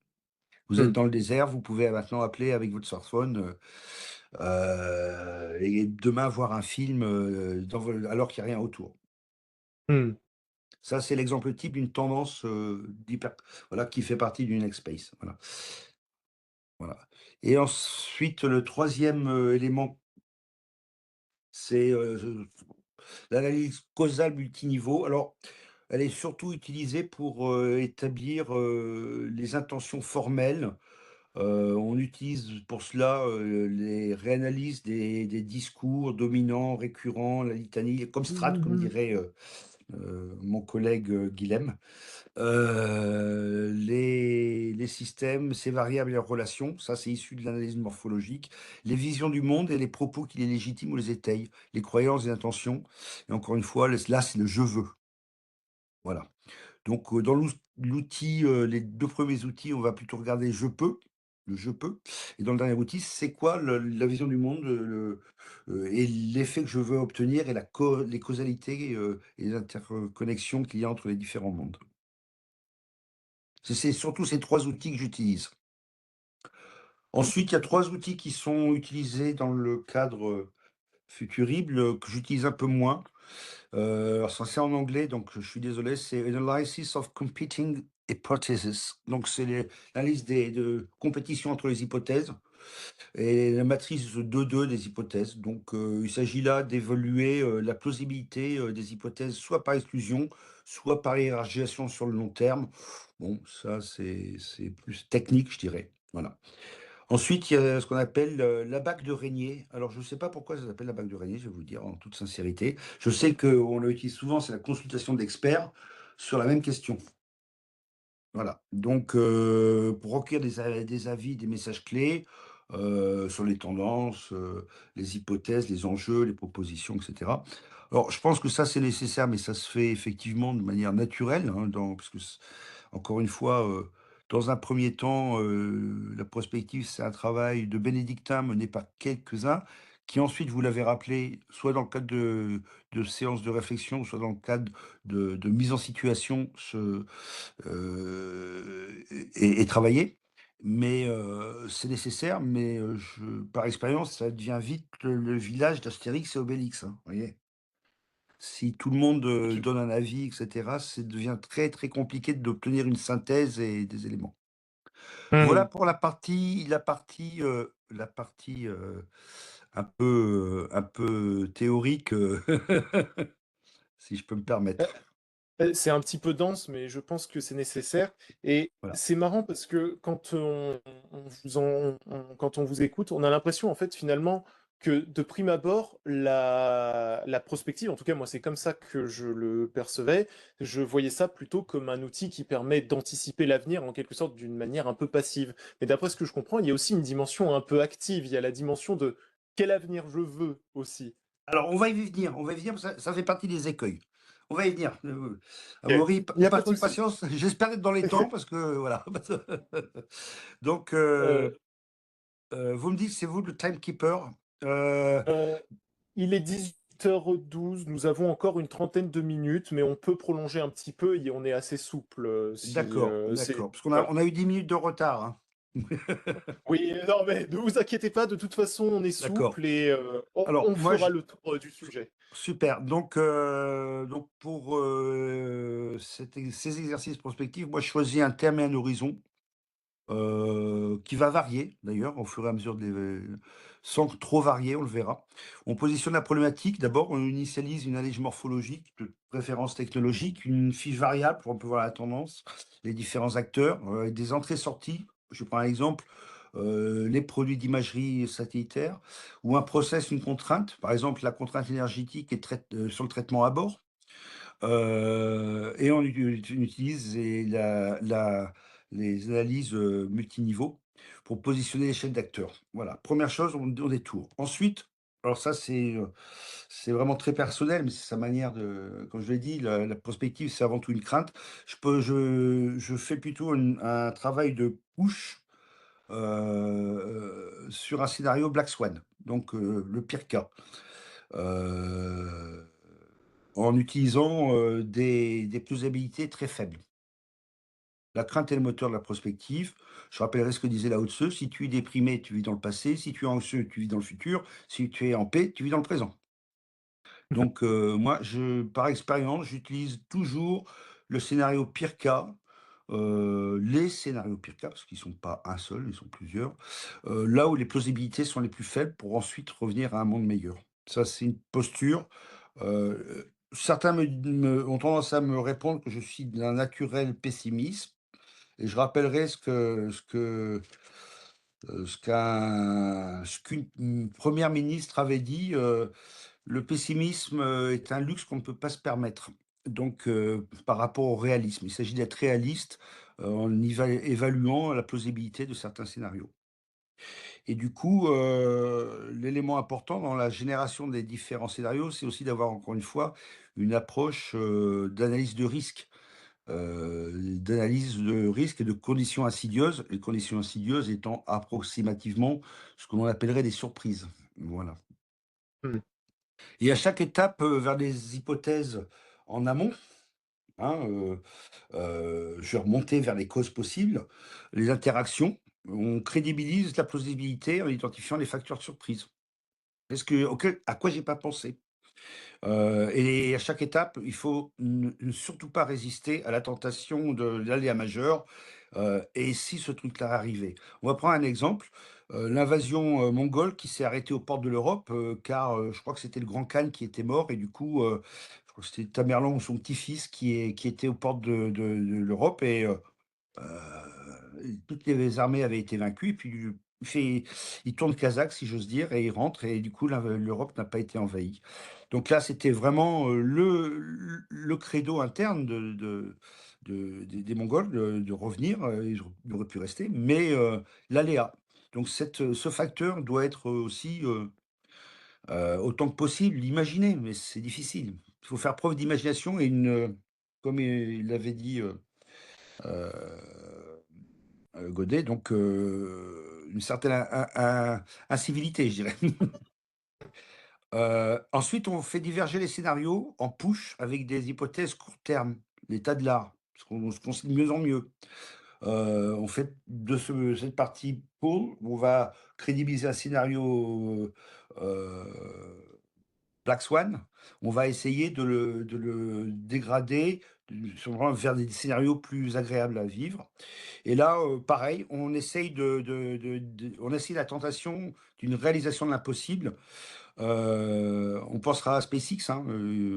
[SPEAKER 2] Vous êtes
[SPEAKER 1] Mmh.
[SPEAKER 2] dans le désert, vous pouvez maintenant appeler avec votre smartphone, et demain voir un film, dans vo alors qu'il y a rien autour.
[SPEAKER 1] Mmh.
[SPEAKER 2] Ça, c'est l'exemple type d'une tendance, d'hyper voilà, qui fait partie du next space, voilà. Voilà. Et ensuite, le troisième élément, c'est, l'analyse causale multiniveau. Alors, elle est surtout utilisée pour, établir, les intentions formelles. On utilise pour cela, les réanalyses des discours dominants, récurrents, la litanie, comme strat, comme
[SPEAKER 1] Mmh.
[SPEAKER 2] dirait, mon collègue, Guilhem. Les systèmes, ces variables et leurs relations, ça c'est issu de l'analyse morphologique. Les visions du monde et les propos qui les légitiment ou les étayent, les croyances et intentions. Et encore une fois, là c'est le «je veux», voilà. Donc, dans l'outil, les 2 premiers outils, on va plutôt regarder «je peux», le «je peux», et dans le dernier outil, c'est quoi la vision du monde, et l'effet que je veux obtenir et les causalités, et les interconnexions qu'il y a entre les différents mondes. C'est surtout ces 3 outils que j'utilise. Ensuite, il y a 3 outils qui sont utilisés dans le cadre, Futurible, que j'utilise un peu moins. Alors ça, c'est en anglais, donc je suis désolé, c'est Analysis of Competing Hypotheses. Donc c'est l'analyse de compétition entre les hypothèses et la matrice de 2 des hypothèses. Donc il s'agit là d'évaluer, la plausibilité, des hypothèses, soit par exclusion, soit par hiérarchisation sur le long terme. Bon, ça c'est plus technique, je dirais. Voilà. Ensuite, il y a ce qu'on appelle, la bague de Régnier. Alors, je ne sais pas pourquoi ça s'appelle la bague de Régnier, je vais vous dire en toute sincérité. Je sais qu'on l'utilise souvent, c'est la consultation d'experts sur la même question. Voilà. Donc, pour recueillir des avis, des messages clés, sur les tendances, les hypothèses, les enjeux, les propositions, et cetera. Alors, je pense que ça, c'est nécessaire, mais ça se fait effectivement de manière naturelle, hein, parce que encore une fois, dans un premier temps, la prospective, c'est un travail de bénédictin mené par quelques-uns qui ensuite, vous l'avez rappelé, soit dans le cadre de séances de réflexion, soit dans le cadre de mise en situation, et travailler. Mais c'est nécessaire, mais par expérience, ça devient vite le village d'Astérix et Obélix, hein, vous voyez? Si tout le monde,
[SPEAKER 1] OK.
[SPEAKER 2] donne un avis et cetera, c'est devient très, très compliqué d'obtenir une synthèse et des éléments. Voilà
[SPEAKER 1] Mmh.
[SPEAKER 2] pour la partie, un peu théorique, si je peux me permettre.
[SPEAKER 1] C'est un petit peu dense, mais je pense que c'est nécessaire et
[SPEAKER 2] Voilà.
[SPEAKER 1] c'est marrant parce que quand quand on vous écoute, on a l'impression, en fait, finalement, que de prime abord, la prospective, en tout cas, moi, c'est comme ça que je le percevais. Je voyais ça plutôt comme un outil qui permet d'anticiper l'avenir, en quelque sorte, d'une manière un peu passive. Mais d'après ce que je comprends, il y a aussi une dimension un peu active. Il y a la dimension de: «Quel avenir je veux?» aussi.
[SPEAKER 2] Alors on va y venir, ça fait partie des écueils. On va y venir,
[SPEAKER 1] OK.
[SPEAKER 2] Amaury,
[SPEAKER 1] Il y a pas de
[SPEAKER 2] partie
[SPEAKER 1] souci.
[SPEAKER 2] patience, j'espère être dans les temps parce que voilà. Donc vous me dites, c'est vous le timekeeper? Heu,
[SPEAKER 1] Heu, il est 18h12. Nous avons encore une trentaine de minutes, mais on peut prolonger un petit peu et on est assez souple, si,
[SPEAKER 2] d'accord,
[SPEAKER 1] c'est
[SPEAKER 2] d'accord, parce qu'on a
[SPEAKER 1] voilà.
[SPEAKER 2] on a eu 10 minutes de retard, hein.
[SPEAKER 1] Oui, non, mais ne vous inquiétez pas, de toute façon, on est
[SPEAKER 2] D'accord.
[SPEAKER 1] souple et on
[SPEAKER 2] Alors
[SPEAKER 1] on
[SPEAKER 2] moi
[SPEAKER 1] fera
[SPEAKER 2] je
[SPEAKER 1] le tour, du sujet.
[SPEAKER 2] super, donc pour, ces exercices prospectifs, moi je choisis un terme et un horizon. Qui va varier d'ailleurs au fur et à mesure sans trop varier, on le verra. On positionne la problématique, d'abord, on initialise une analyse morphologique, de préférence technologique, une fiche variable pour un peu voir la tendance, les différents acteurs, avec des entrées-sorties. Je prends un exemple, les produits d'imagerie satellitaire ou un process, une contrainte, par exemple la contrainte énergétique sur le traitement à bord. Et on utilise les analyses, multiniveaux pour positionner les chaînes d'acteurs. Voilà, première chose, on détourne. Ensuite, alors ça c'est vraiment très personnel, mais c'est sa manière de comme je l'ai dit, la prospective, c'est avant tout une crainte. Je fais plutôt un travail de push, sur un scénario Black Swan, donc le pire cas, heu, en utilisant, des plausibilités très faibles. La crainte est le moteur de la prospective. Je rappellerai ce que disait Lao Tse: «Si tu es déprimé, tu vis dans le passé, si tu es anxieux, tu vis dans le futur, si tu es en paix, tu vis dans le présent». Donc moi, par expérience, j'utilise toujours le scénario pire cas, les scénarios pire cas, parce qu'ils ne sont pas un seul, ils sont plusieurs, là où les plausibilités sont les plus faibles pour ensuite revenir à un monde meilleur. Ça, c'est une posture, certains ont tendance à me répondre que je suis d'un naturel pessimiste et je rappellerai ce qu'une première ministre avait dit, le pessimisme, est un luxe qu'on ne peut pas se permettre. Donc par rapport au réalisme, il s'agit d'être réaliste, en évaluant la plausibilité de certains scénarios et du coup, l'élément important dans la génération des différents scénarios, c'est aussi d'avoir encore une fois une approche, d'analyse de risque et de conditions insidieuses, les conditions insidieuses étant approximativement ce que l'on appellerait des surprises. Voilà.
[SPEAKER 1] Mmh.
[SPEAKER 2] Et à chaque étape, vers des hypothèses en amont, hein, je vais remonter vers les causes possibles, les interactions. On crédibilise la plausibilité en identifiant les facteurs de surprise. Est-ce que à quoi j'ai pas pensé? Et à chaque étape, il faut ne surtout pas résister à la tentation de l'aléa majeur, et si ce truc-là arrivait? On va prendre un exemple, l'invasion, mongole qui s'est arrêtée aux portes de l'Europe, car, je crois que c'était le grand Khan qui était mort et du coup, je crois que c'était Tamerlan ou son petit-fils qui était aux portes de l'Europe et toutes les armées avaient été vaincues et puis il tourne kazakh si j'ose dire et il rentre et du coup l'Europe n'a pas été envahie. Donc là, c'était vraiment, le credo interne des Mongols de revenir, ils auraient pu rester, mais l'aléa. Donc ce facteur doit être aussi, autant que possible imaginé, mais c'est difficile. Il faut faire preuve d'imagination et comme il l'avait dit, heu Godet, donc une certaine incivilité, je dirais. Ensuite, on fait diverger les scénarios en push avec des hypothèses court terme, l'état de l'art, parce qu'on se concile de mieux en mieux. On fait de cette partie pull, on va crédibiliser un scénario, Black Swan, on va essayer de le dégrader, vers des scénarios plus agréables à vivre. Et là, pareil, on essaye on essaye la tentation d'une réalisation de l'impossible. On pensera à SpaceX, hein,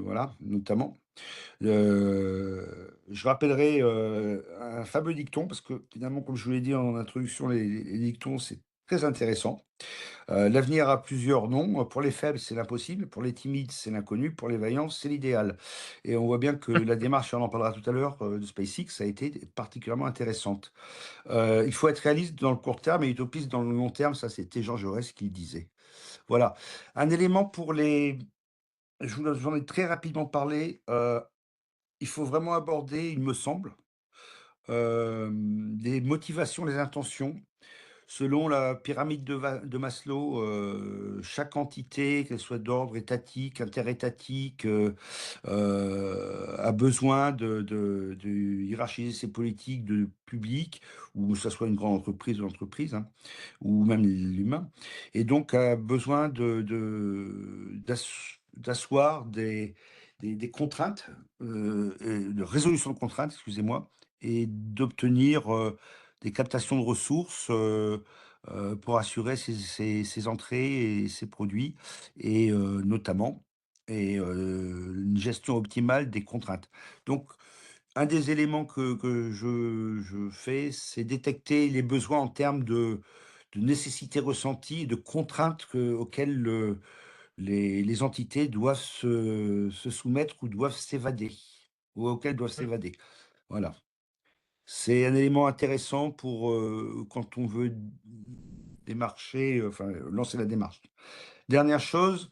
[SPEAKER 2] voilà, notamment. Je rappellerai, un fameux dicton parce que finalement, comme je vous l'ai dit en introduction, les dictons, c'est très intéressant. L'avenir a plusieurs noms. Pour les faibles, c'est l'impossible. Pour les timides, c'est l'inconnu. Pour les vaillants, c'est l'idéal. Et on voit bien que la démarche, on en parlera tout à l'heure, de SpaceX a été particulièrement intéressante. Il faut être réaliste dans le court terme et utopiste dans le long terme, ça c'était Jean Jaurès qui le disait. Voilà. Un élément pour les j'en ai très rapidement parlé, il faut vraiment aborder, il me semble, les motivations, les intentions. Selon la pyramide de Maslow, chaque entité, qu'elle soit d'ordre étatique, interétatique, a besoin de hiérarchiser ses politiques de public, ou que ça soit une grande entreprise ou entreprise, hein, ou même l'humain, et donc a besoin d'asseoir des contraintes, et de résolution de contraintes, excusez-moi, et d'obtenir, des captations de ressources, pour assurer ses entrées et ses produits et notamment une gestion optimale des contraintes. Donc un des éléments que je fais, c'est détecter les besoins en termes de nécessités ressenties, de contraintes auxquelles les entités doivent se soumettre ou doivent s'évader, ou auxquelles doivent
[SPEAKER 1] Mmh.
[SPEAKER 2] s'évader. Voilà. C'est un élément intéressant pour, quand on veut démarcher, enfin, lancer la démarche. Dernière chose,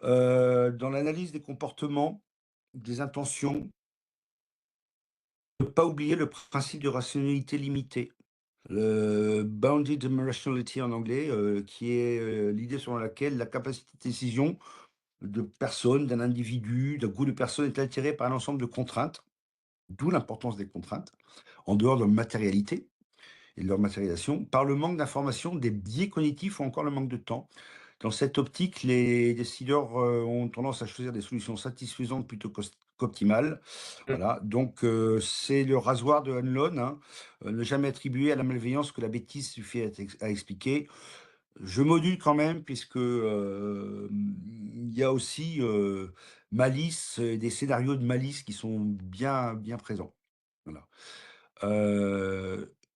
[SPEAKER 2] dans l'analyse des comportements, des intentions, ne pas oublier le principe de rationalité limitée. le Bounded Rationality en anglais, qui est, l'idée selon laquelle la capacité de décision de personnes, d'un individu, d'un groupe de personnes est altérée par un ensemble de contraintes, d'où l'importance des contraintes, en dehors de leur matérialité et de leur matérialisation, par le manque d'informations, des biais cognitifs ou encore le manque de temps. Dans cette optique, les décideurs, ont tendance à choisir des solutions satisfaisantes plutôt qu'optimales.
[SPEAKER 1] Mmh.
[SPEAKER 2] Voilà, donc c'est le rasoir de Hanlon, hein, ne jamais attribuer à la malveillance que la bêtise suffit à expliquer. Je module quand même puisque, il y a aussi, malice, des scénarios de malice qui sont bien bien présents. Voilà.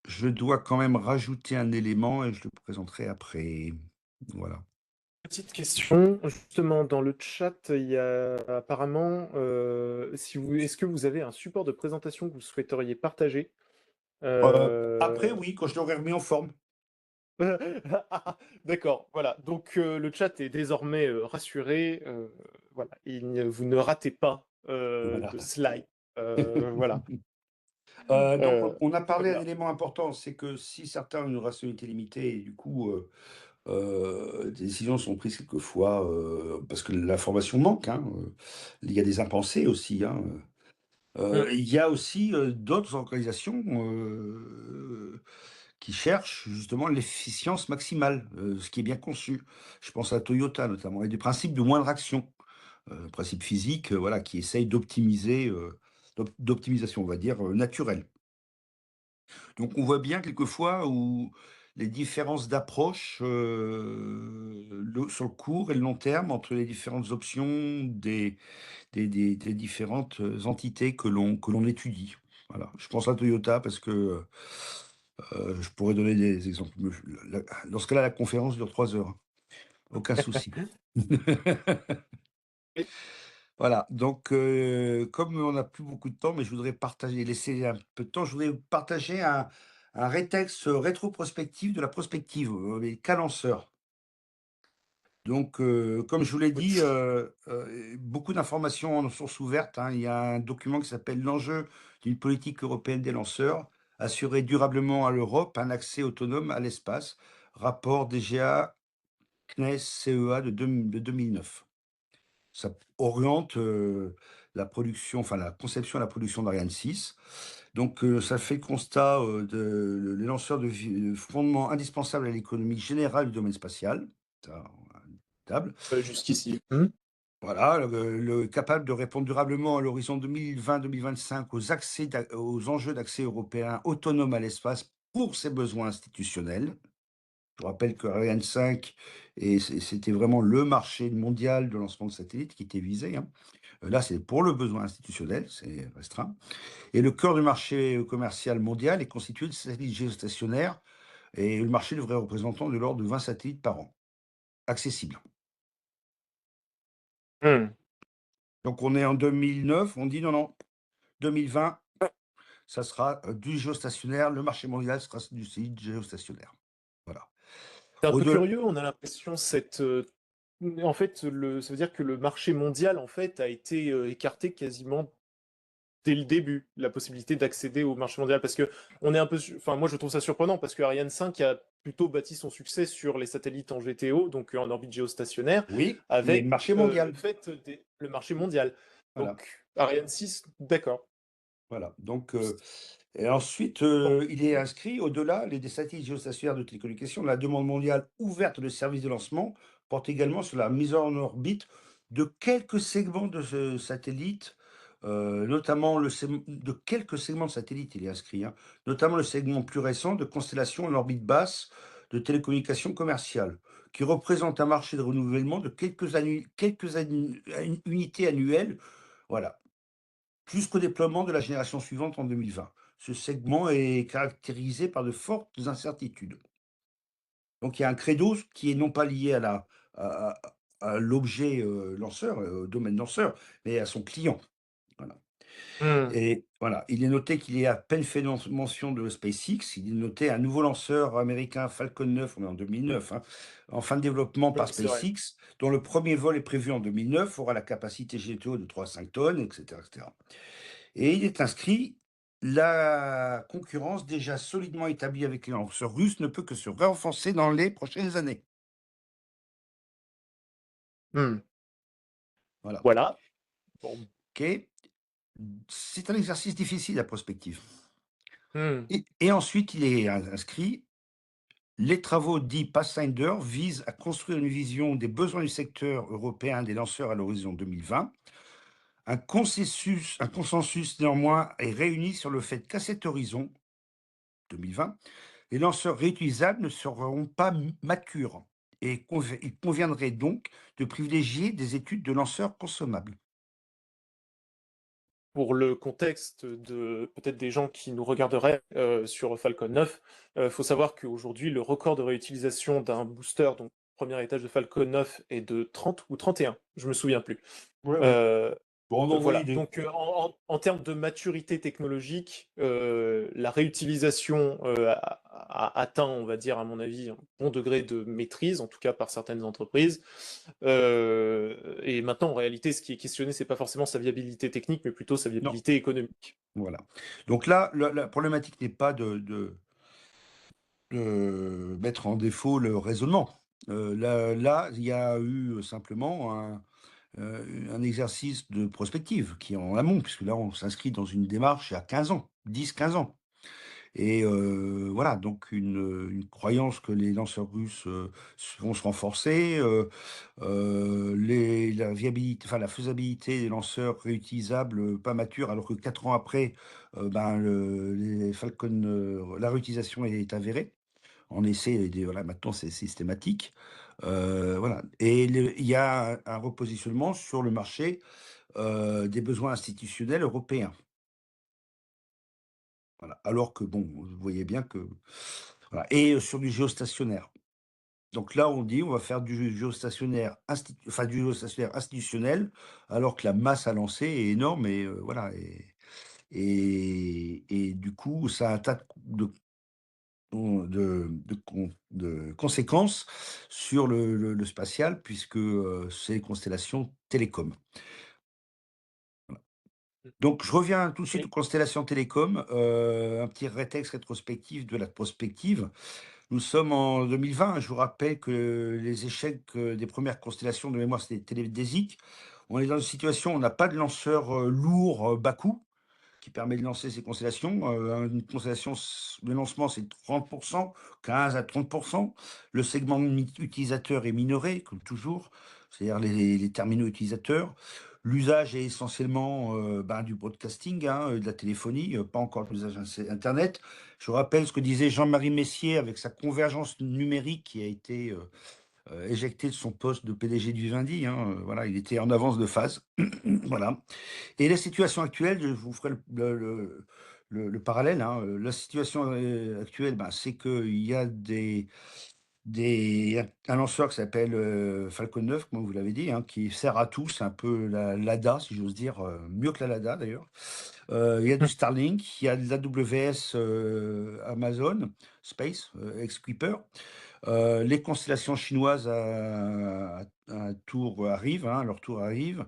[SPEAKER 2] Je dois quand même rajouter un élément et je le présenterai après. Voilà.
[SPEAKER 1] Petite question, justement dans le chat, il y a apparemment, si vous est-ce que vous avez un support de présentation que vous souhaiteriez partager?
[SPEAKER 2] Après
[SPEAKER 1] Heu
[SPEAKER 2] oui, quand je l'aurai remis en forme.
[SPEAKER 1] Ah, d'accord, voilà, donc le chat est désormais, rassuré, voilà, vous ne ratez pas,
[SPEAKER 2] Voilà.
[SPEAKER 1] de slide, voilà,
[SPEAKER 2] Donc on a
[SPEAKER 1] très
[SPEAKER 2] parlé d'un
[SPEAKER 1] bien.
[SPEAKER 2] élément important, c'est que si certains ont une rationalité limitée et du coup, des décisions sont prises quelquefois, parce que l'information manque, hein, il y a des impensés aussi, hein,
[SPEAKER 1] Mmh.
[SPEAKER 2] il y a aussi, d'autres organisations, qui cherchent justement l'efficience maximale, ce qui est bien conçu. Je pense à Toyota notamment et du principe de moindre action, principe physique, voilà, qui essaye d'optimiser, d'optimisation, on va dire, naturelle. Donc on voit bien quelquefois où les différences d'approche, sur le court et le long terme entre les différentes options des différentes, entités que l'on étudie. Voilà, je pense à Toyota parce que, je pourrais donner des exemples. Dans ce cas-là, la conférence dure 3 heures, hein, aucun souci.
[SPEAKER 1] Oui.
[SPEAKER 2] Voilà, donc comme on n'a plus beaucoup de temps, mais je voudrais laisser un peu de temps, je voudrais partager un rétexte rétroprospectif de la prospective, les cadenceurs. Donc comme je vous l'ai dit,
[SPEAKER 1] Oui.
[SPEAKER 2] beaucoup d'informations en source ouverte, hein. Il y a un document qui s'appelle «L'enjeu d'une politique européenne des lanceurs, assurer durablement à l'Europe un accès autonome à l'espace», rapport DGA, CNES, CEA de 2009. Ça oriente, la production, enfin la conception et la production d'Ariane 6. Donc, ça fait le constat, les lanceurs de fondement indispensable à l'économie générale du domaine spatial. Ça, indiscutable.
[SPEAKER 1] Jusqu'ici. Mmh.
[SPEAKER 2] Voilà, capable de répondre durablement à l'horizon 2020-2025 aux enjeux d'accès européen autonome à l'espace pour ses besoins institutionnels. Je rappelle que Ariane 5 c'était vraiment le marché mondial de lancement de satellites qui était visé, hein. Là, c'est pour le besoin institutionnel, c'est restreint. Et le cœur du marché commercial mondial est constitué de satellites géostationnaires et le marché devrait représenter de l'ordre de 20 satellites par an, accessibles.
[SPEAKER 1] Mmh.
[SPEAKER 2] Donc on est en 2009, on dit non, non, 2020, ça sera du géostationnaire, le marché mondial sera du satellite géostationnaire. Voilà.
[SPEAKER 1] C'est un peu
[SPEAKER 2] Au-delà,
[SPEAKER 1] curieux, on a l'impression en fait, ça veut dire que le marché mondial, en fait, a été, écarté quasiment dès le début, la possibilité d'accéder au marché mondial. Parce qu'on est un peu enfin, moi, je trouve ça surprenant parce que Ariane 5 a plutôt bâti son succès sur les satellites en GTO, donc en orbite géostationnaire,
[SPEAKER 2] oui, mais
[SPEAKER 1] avec,
[SPEAKER 2] marché
[SPEAKER 1] le
[SPEAKER 2] mondial.
[SPEAKER 1] fait le marché mondial.
[SPEAKER 2] Voilà,
[SPEAKER 1] Donc Ariane 6, d'accord.
[SPEAKER 2] voilà. Donc, et ensuite, il est inscrit au-delà, des satellites géostationnaires de télécommunications, la demande mondiale ouverte de services de lancement porte également sur la mise en orbite de quelques segments de ce satellite, notamment de quelques segments de satellites, il est inscrit, hein, notamment le segment plus récent de constellation en orbite basse de télécommunications commerciales, qui représente un marché de renouvellement de unités annuelles. Voilà. Jusqu'au déploiement de la génération suivante en 2020. Ce segment est caractérisé par de fortes incertitudes. Donc il y a un credo qui est non pas lié à à l'objet, lanceur, au domaine lanceur, mais à son client. Voilà.
[SPEAKER 1] Mmh.
[SPEAKER 2] Et voilà, il est noté qu'il est à peine fait mention de SpaceX. Il est noté un nouveau lanceur américain Falcon 9, on est en 2009, hein, en fin de développement
[SPEAKER 1] Oui,
[SPEAKER 2] par
[SPEAKER 1] c'est vrai.
[SPEAKER 2] SpaceX, dont le premier vol est prévu en 2009, aura la capacité GTO de 3 à 5 tonnes, etc., etc. Et il est inscrit la concurrence déjà solidement établie avec les lanceurs russes ne peut que se renforcer dans les prochaines années.
[SPEAKER 1] Mmh.
[SPEAKER 2] Voilà.
[SPEAKER 1] Voilà. Bon.
[SPEAKER 2] OK. C'est un exercice difficile, la prospective.
[SPEAKER 1] Mmh.
[SPEAKER 2] Et ensuite, il est inscrit: les travaux dits Pathfinder visent à construire une vision des besoins du secteur européen des lanceurs à l'horizon 2020. Un consensus néanmoins est réuni sur le fait qu'à cet horizon 2020, les lanceurs réutilisables ne seront pas matures et il conviendrait donc de privilégier des études de lanceurs consommables.
[SPEAKER 1] Pour le contexte de peut-être des gens qui nous regarderaient, sur Falcon 9, faut savoir qu'aujourd'hui, le record de réutilisation d'un booster, donc premier étage de Falcon 9 est de 30 ou 31, je me souviens plus.
[SPEAKER 2] Ouais, ouais.
[SPEAKER 1] Heu
[SPEAKER 2] Bon, on envoie
[SPEAKER 1] Voilà,
[SPEAKER 2] l'idée.
[SPEAKER 1] donc en termes de maturité technologique, la réutilisation, a atteint, on va dire, à mon avis, un bon degré de maîtrise, en tout cas par certaines entreprises. Et maintenant, en réalité, ce qui est questionné, c'est pas forcément sa viabilité technique, mais plutôt sa
[SPEAKER 2] Non,
[SPEAKER 1] viabilité économique.
[SPEAKER 2] voilà. Donc là, la problématique n'est pas de mettre en défaut le raisonnement. Là, il y a eu simplement un exercice de prospective qui est en amont, puisque là, on s'inscrit dans une démarche à 15 ans, 10, 15 ans. Et voilà, donc une croyance que les lanceurs russes, vont se renforcer, la viabilité, enfin la faisabilité des lanceurs réutilisables, pas matures, alors que 4 ans après, ben, les Falcon, la réutilisation est avérée. En essai et des voilà, maintenant c'est systématique. Voilà, et il y a un repositionnement sur le marché, des besoins institutionnels européens. Voilà, alors que bon, vous voyez bien que voilà, et sur du géostationnaire. Donc là, on dit: «On va faire du géostationnaire du géostationnaire institutionnel», alors que la masse à lancer est énorme et voilà, et du coup, ça a un tas de conséquences sur le spatial puisque, c'est les constellations télécom.
[SPEAKER 1] Mmh.
[SPEAKER 2] Donc je reviens tout de suite aux
[SPEAKER 1] Et
[SPEAKER 2] constellations télécom, un petit rétexte rétrospectif de la prospective. Nous sommes en 2020. Je vous rappelle que les échecs, des premières constellations de mémoire, c'était télédésiques. On est dans une situation où on n'a pas de lanceur, lourd, bas coût, qui permet de lancer ces constellations. Une constellation, le lancement, c'est 30%, 15 à 30%. Le segment utilisateur est minoré, comme toujours, c'est-à-dire les terminaux utilisateurs. L'usage est essentiellement ben, du broadcasting, hein, de la téléphonie, pas encore de l'usage Internet. Je vous rappelle ce que disait Jean-Marie Messier avec sa convergence numérique qui a été éjecté de son poste de PDG du Vivendi. Hein, voilà, il était en avance de phase. Voilà. Et la situation actuelle, je vous ferai le parallèle, hein, la situation, actuelle, ben, c'est qu'il y a un lanceur qui s'appelle, Falcon 9, comme vous l'avez dit, hein, qui sert à tout. C'est un peu la Lada, si j'ose dire, mieux que la Lada d'ailleurs. Il y a du
[SPEAKER 1] mmh,
[SPEAKER 2] Starlink, il y a de l'AWS, Amazon Space, Xkeeper. Les constellations chinoises à tour arrivent, hein, leur tour arrive.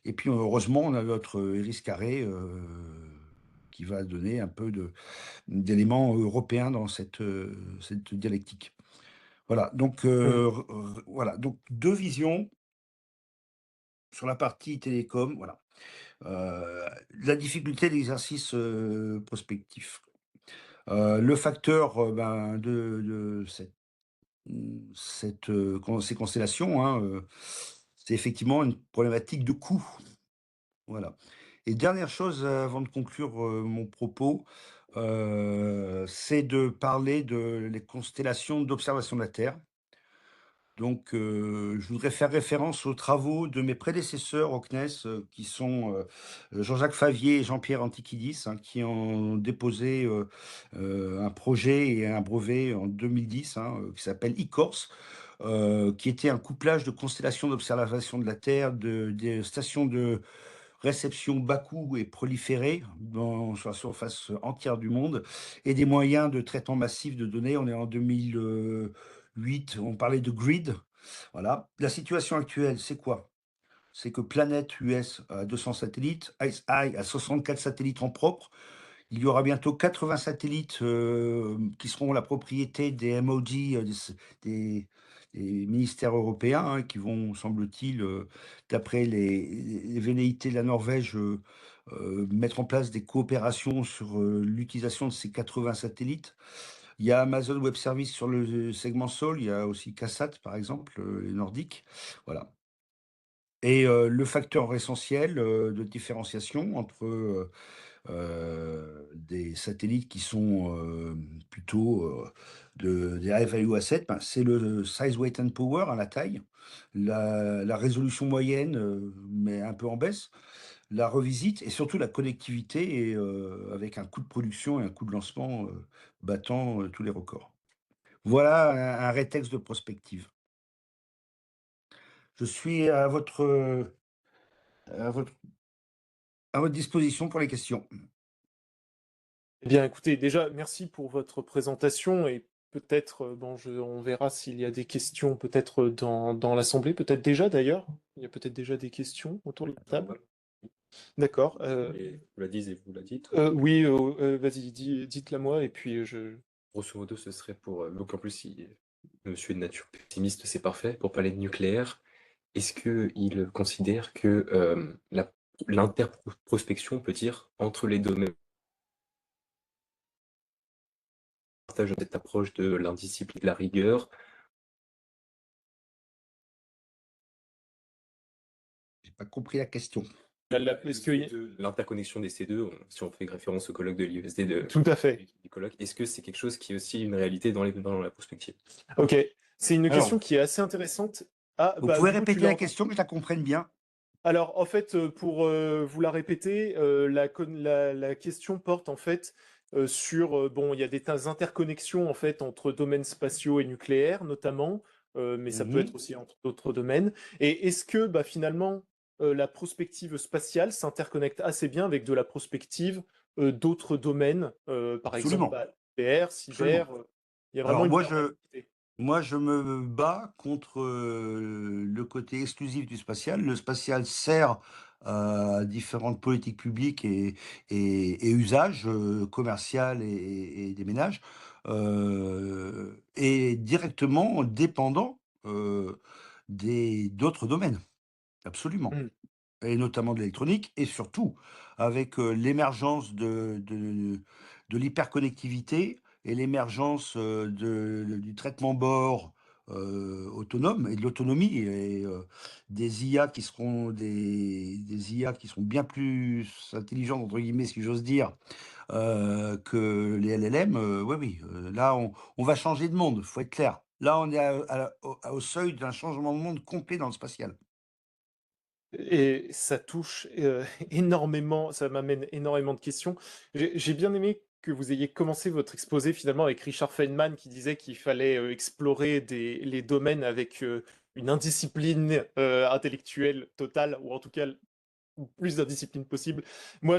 [SPEAKER 2] Et puis heureusement, on a notre Iris Carré, qui va donner un peu d'éléments européens dans cette dialectique. Voilà, donc
[SPEAKER 1] mmh.
[SPEAKER 2] voilà, donc 2 visions sur la partie télécom, voilà. La difficulté de l'exercice, prospectif. Le facteur, ben, de ces constellations, hein, c'est effectivement une problématique de coût. Voilà. Et dernière chose, avant de conclure, mon propos, c'est de parler de les constellations d'observation de la Terre. Donc, je voudrais faire référence aux travaux de mes prédécesseurs au CNES, qui sont, Jean-Jacques Favier et Jean-Pierre Antiquidis, hein, qui ont déposé, un projet et un brevet en 2010, hein, qui s'appelle ICORS, qui était un couplage de constellations d'observation de la Terre, des stations de réception bas coût et proliférée sur la surface entière du monde et des moyens de traitement massif de données. On est en 2008, on parlait de grid. Voilà. La situation actuelle, c'est quoi? C'est que Planète US a 200 satellites, ICEYE a 64 satellites en propre. Il y aura bientôt 80 satellites, qui seront la propriété des MOD, des ministères européens, hein, qui vont, semble-t-il, d'après les velléités de la Norvège, mettre en place des coopérations sur, l'utilisation de ces 80 satellites. Il y a Amazon Web Services sur le segment Sol, il y a aussi KSAT, par exemple, les nordiques, voilà. Et le facteur essentiel, de différenciation entre, des satellites qui sont, plutôt, des high value assets, ben, c'est le size, weight and power, hein, la taille, la résolution moyenne, mais un peu en baisse, la revisite et surtout la connectivité et avec un coût de production et un coût de lancement, battant, tous les records. Voilà un rétexte de prospective. Je suis à votre à votre disposition pour les questions.
[SPEAKER 1] Eh bien, écoutez, déjà, merci pour votre présentation et peut-être, bon, on verra s'il y a des questions peut-être dans l'assemblée, peut-être déjà d'ailleurs. Il y a peut-être déjà des questions autour de la
[SPEAKER 3] Alors,
[SPEAKER 1] table. D'accord.
[SPEAKER 3] et vous la dites et vous la dites.
[SPEAKER 1] Oui, vas-y, dites-la moi et puis
[SPEAKER 3] Grosso modo, ce serait pour, donc en plus, si monsieur est de nature pessimiste, c'est parfait. Pour parler de nucléaire, est-ce qu'il considère que l'interprospection peut dire entre les domaines, partage cette approche de l'indiscipline, de la rigueur,
[SPEAKER 2] J'ai pas compris la question.
[SPEAKER 1] est-ce que
[SPEAKER 3] l'interconnexion des C2, si on fait référence au colloque de l'IESD
[SPEAKER 1] tout à fait.
[SPEAKER 3] du colloque, est-ce que c'est quelque chose qui est aussi une réalité dans la prospective?
[SPEAKER 1] Ok, c'est une
[SPEAKER 2] Alors,
[SPEAKER 1] question qui est assez intéressante. Ah,
[SPEAKER 2] vous
[SPEAKER 1] bah
[SPEAKER 2] pouvez
[SPEAKER 1] du coup, tu
[SPEAKER 2] répéter
[SPEAKER 1] l'as
[SPEAKER 2] la
[SPEAKER 1] entendu.
[SPEAKER 2] question, que je la comprenne bien?
[SPEAKER 1] Alors, en fait, pour vous la répéter, la question porte en fait sur, bon, il y a des interconnexions en fait entre domaines spatiaux et nucléaires notamment, mais ça peut être
[SPEAKER 2] Mmh.
[SPEAKER 1] aussi entre d'autres domaines. Et est-ce que bah, finalement, la prospective spatiale s'interconnecte assez bien avec de la prospective d'autres domaines, par exemple
[SPEAKER 2] Absolument,
[SPEAKER 1] bah, nucléaire, cyber,
[SPEAKER 2] absolument.
[SPEAKER 1] il y a vraiment
[SPEAKER 2] Alors
[SPEAKER 1] une
[SPEAKER 2] moi,
[SPEAKER 1] perméabilité.
[SPEAKER 2] je me bats contre, le côté exclusif du spatial. Le spatial sert à différentes politiques publiques et usages, commercial et des ménages, et directement dépendant, des d'autres domaines, absolument.
[SPEAKER 1] Hmm.
[SPEAKER 2] Et notamment de l'électronique et surtout avec, l'émergence de l'hyperconnectivité et l'émergence, du traitement bord, autonome et de l'autonomie et des IA qui seront des IA qui seront bien plus «intelligentes» entre guillemets, si j'ose dire, que les LLM, oui, oui, là on va changer de monde, faut être clair. Là on est au seuil d'un changement de monde complet dans le spatial.
[SPEAKER 1] Et ça touche, énormément, ça m'amène énormément de questions. J'ai bien aimé que vous ayez commencé votre exposé finalement avec Richard Feynman qui disait qu'il fallait, explorer les domaines avec, une indiscipline, intellectuelle totale ou en tout cas le plus d'indiscipline possible. Moi,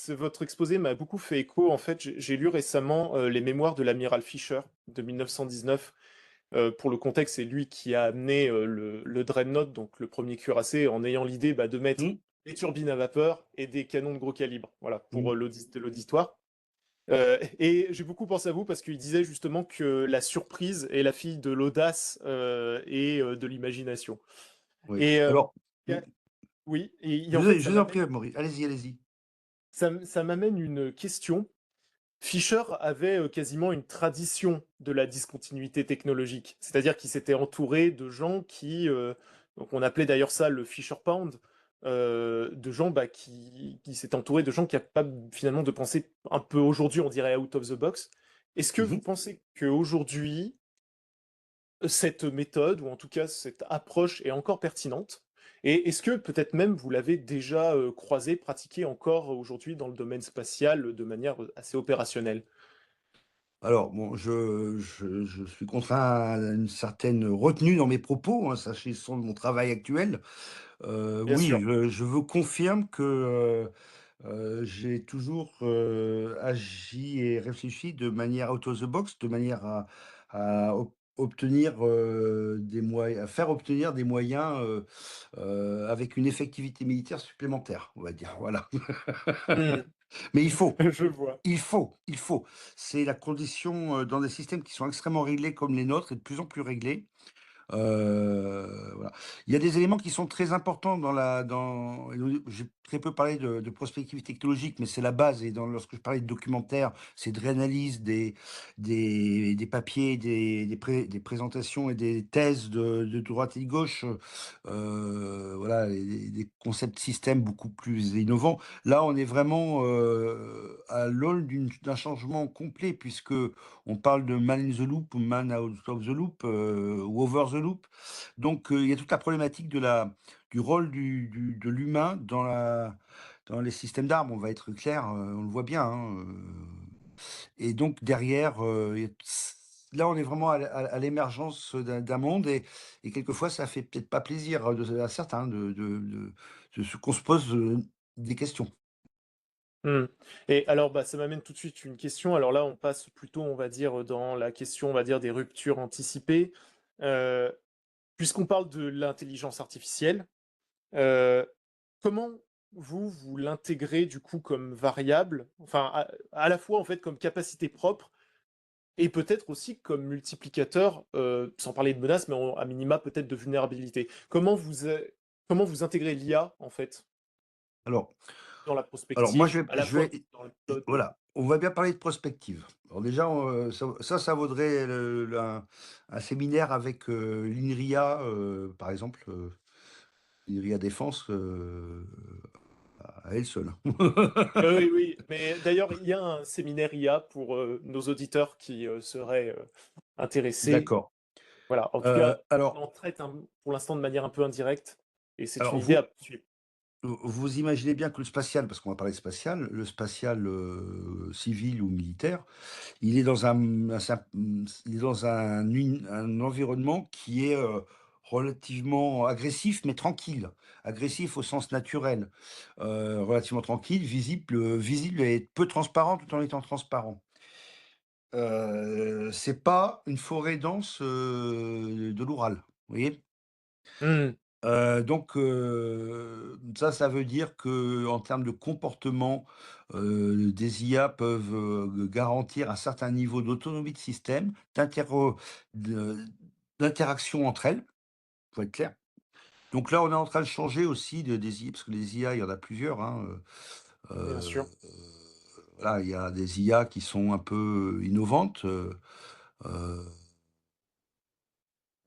[SPEAKER 1] votre exposé m'a beaucoup fait écho. En fait, j'ai lu récemment, les mémoires de l'amiral Fisher de 1919. Pour le contexte, c'est lui qui a amené le Dreadnought, donc le premier cuirassé, en ayant l'idée bah, de mettre
[SPEAKER 2] Mmh,
[SPEAKER 1] des turbines à vapeur et des canons de gros calibre. Voilà, pour
[SPEAKER 2] mmh.
[SPEAKER 1] l'auditoire. Et j'ai beaucoup pensé à vous parce qu'il disait justement que la surprise est la fille de l'audace et de l'imagination.
[SPEAKER 2] Oui.
[SPEAKER 1] Et
[SPEAKER 2] Alors, mmh.
[SPEAKER 1] oui, et en fait,
[SPEAKER 2] Je vous en prie, Maurice. Allez-y, allez-y.
[SPEAKER 1] ça m'amène une question. Fisher avait quasiment une tradition de la discontinuité technologique, c'est-à-dire qu'il s'était entouré de gens qui, donc on appelait d'ailleurs ça le Fisher Pound, de gens bah, qui s'étaient entourés de gens capables finalement de penser un peu aujourd'hui, on dirait out of the box. Est-ce que vous
[SPEAKER 2] Mmh.
[SPEAKER 1] pensez qu'aujourd'hui, cette méthode, ou en tout cas cette approche est encore pertinente? Et est-ce que peut-être même vous l'avez déjà croisé, pratiqué encore aujourd'hui dans le domaine spatial de manière assez opérationnelle?
[SPEAKER 2] Alors bon, je suis contraint à une certaine retenue dans mes propos, hein, s'agissant de mon travail actuel.
[SPEAKER 1] Bien
[SPEAKER 2] Oui,
[SPEAKER 1] sûr.
[SPEAKER 2] je vous confirme que, j'ai toujours, agi et réfléchi de manière out of the box, de manière à obtenir, des moyens à faire obtenir des moyens, avec une effectivité militaire supplémentaire, on va dire, voilà.
[SPEAKER 1] Mmh.
[SPEAKER 2] Mais il faut.
[SPEAKER 1] Je vois.
[SPEAKER 2] Il faut. C'est la condition, dans des systèmes qui sont extrêmement réglés comme les nôtres et de plus en plus réglés. Voilà. Il y a des éléments qui sont très importants j'ai très peu parlé de prospective technologique, mais c'est la base et lorsque je parlais de documentaire, c'est de réanalyse des papiers, des présentations et des thèses de droite et de gauche, voilà, et des concepts systèmes beaucoup plus innovants. Là, on est vraiment, à l'aune d'un changement complet puisque on parle de man in the loop ou man out of the loop, ou over the loop. Donc, il y a toute la problématique du rôle de l'humain dans les systèmes d'armes. On va être clair, on le voit bien, hein, et donc derrière, là, on est vraiment à l'émergence d'un monde et quelquefois, ça fait peut-être pas plaisir à certains qu'on se pose des questions.
[SPEAKER 1] Mmh. Et alors, bah, ça m'amène tout de suite une question. Alors là, on passe plutôt, on va dire, dans la question, on va dire, des ruptures anticipées. Heu, Puisqu'on parle de l'intelligence artificielle, heu, comment vous l'intégrez du coup comme variable? Enfin, à la fois, en fait, comme capacité propre et peut-être aussi comme multiplicateur, sans parler de menace, mais à minima peut-être de vulnérabilité. Comment vous intégrez l'IA, en fait,
[SPEAKER 2] Alors
[SPEAKER 1] dans la
[SPEAKER 2] alors moi,
[SPEAKER 1] prospective, à la
[SPEAKER 2] je
[SPEAKER 1] fois
[SPEAKER 2] vais
[SPEAKER 1] dans le code,
[SPEAKER 2] voilà, on va bien parler de prospective. Alors déjà, ça vaudrait un séminaire avec, l'INRIA, par exemple, l'INRIA Défense, à elle seule.
[SPEAKER 1] Oui, oui, mais d'ailleurs, il y a un séminaire IA pour, nos auditeurs qui, seraient, intéressés.
[SPEAKER 2] D'accord.
[SPEAKER 1] Voilà, en tout cas, on
[SPEAKER 2] Alors
[SPEAKER 1] en traite pour l'instant de manière un peu indirecte et c'est une
[SPEAKER 2] alors
[SPEAKER 1] idée à
[SPEAKER 2] vous
[SPEAKER 1] poursuivre.
[SPEAKER 2] vous imaginez bien que le spatial, parce qu'on va parler de spatial, le spatial, civil ou militaire, il est dans il est dans un environnement qui est, relativement agressif, mais tranquille. Agressif au sens naturel, relativement tranquille, visible et peu transparent tout en étant transparent. C'est pas une forêt dense, de l'Oural, vous voyez?
[SPEAKER 1] Mmh,
[SPEAKER 2] Ça veut dire que en termes de comportement, des IA peuvent, garantir un certain niveau d'autonomie de système, de d'interaction entre elles, faut être clair. Donc là, on est en train de changer aussi des IA parce que les IA, il y en a plusieurs, hein,
[SPEAKER 1] bien sûr.
[SPEAKER 2] voilà, il y a des IA qui sont un peu innovantes, heu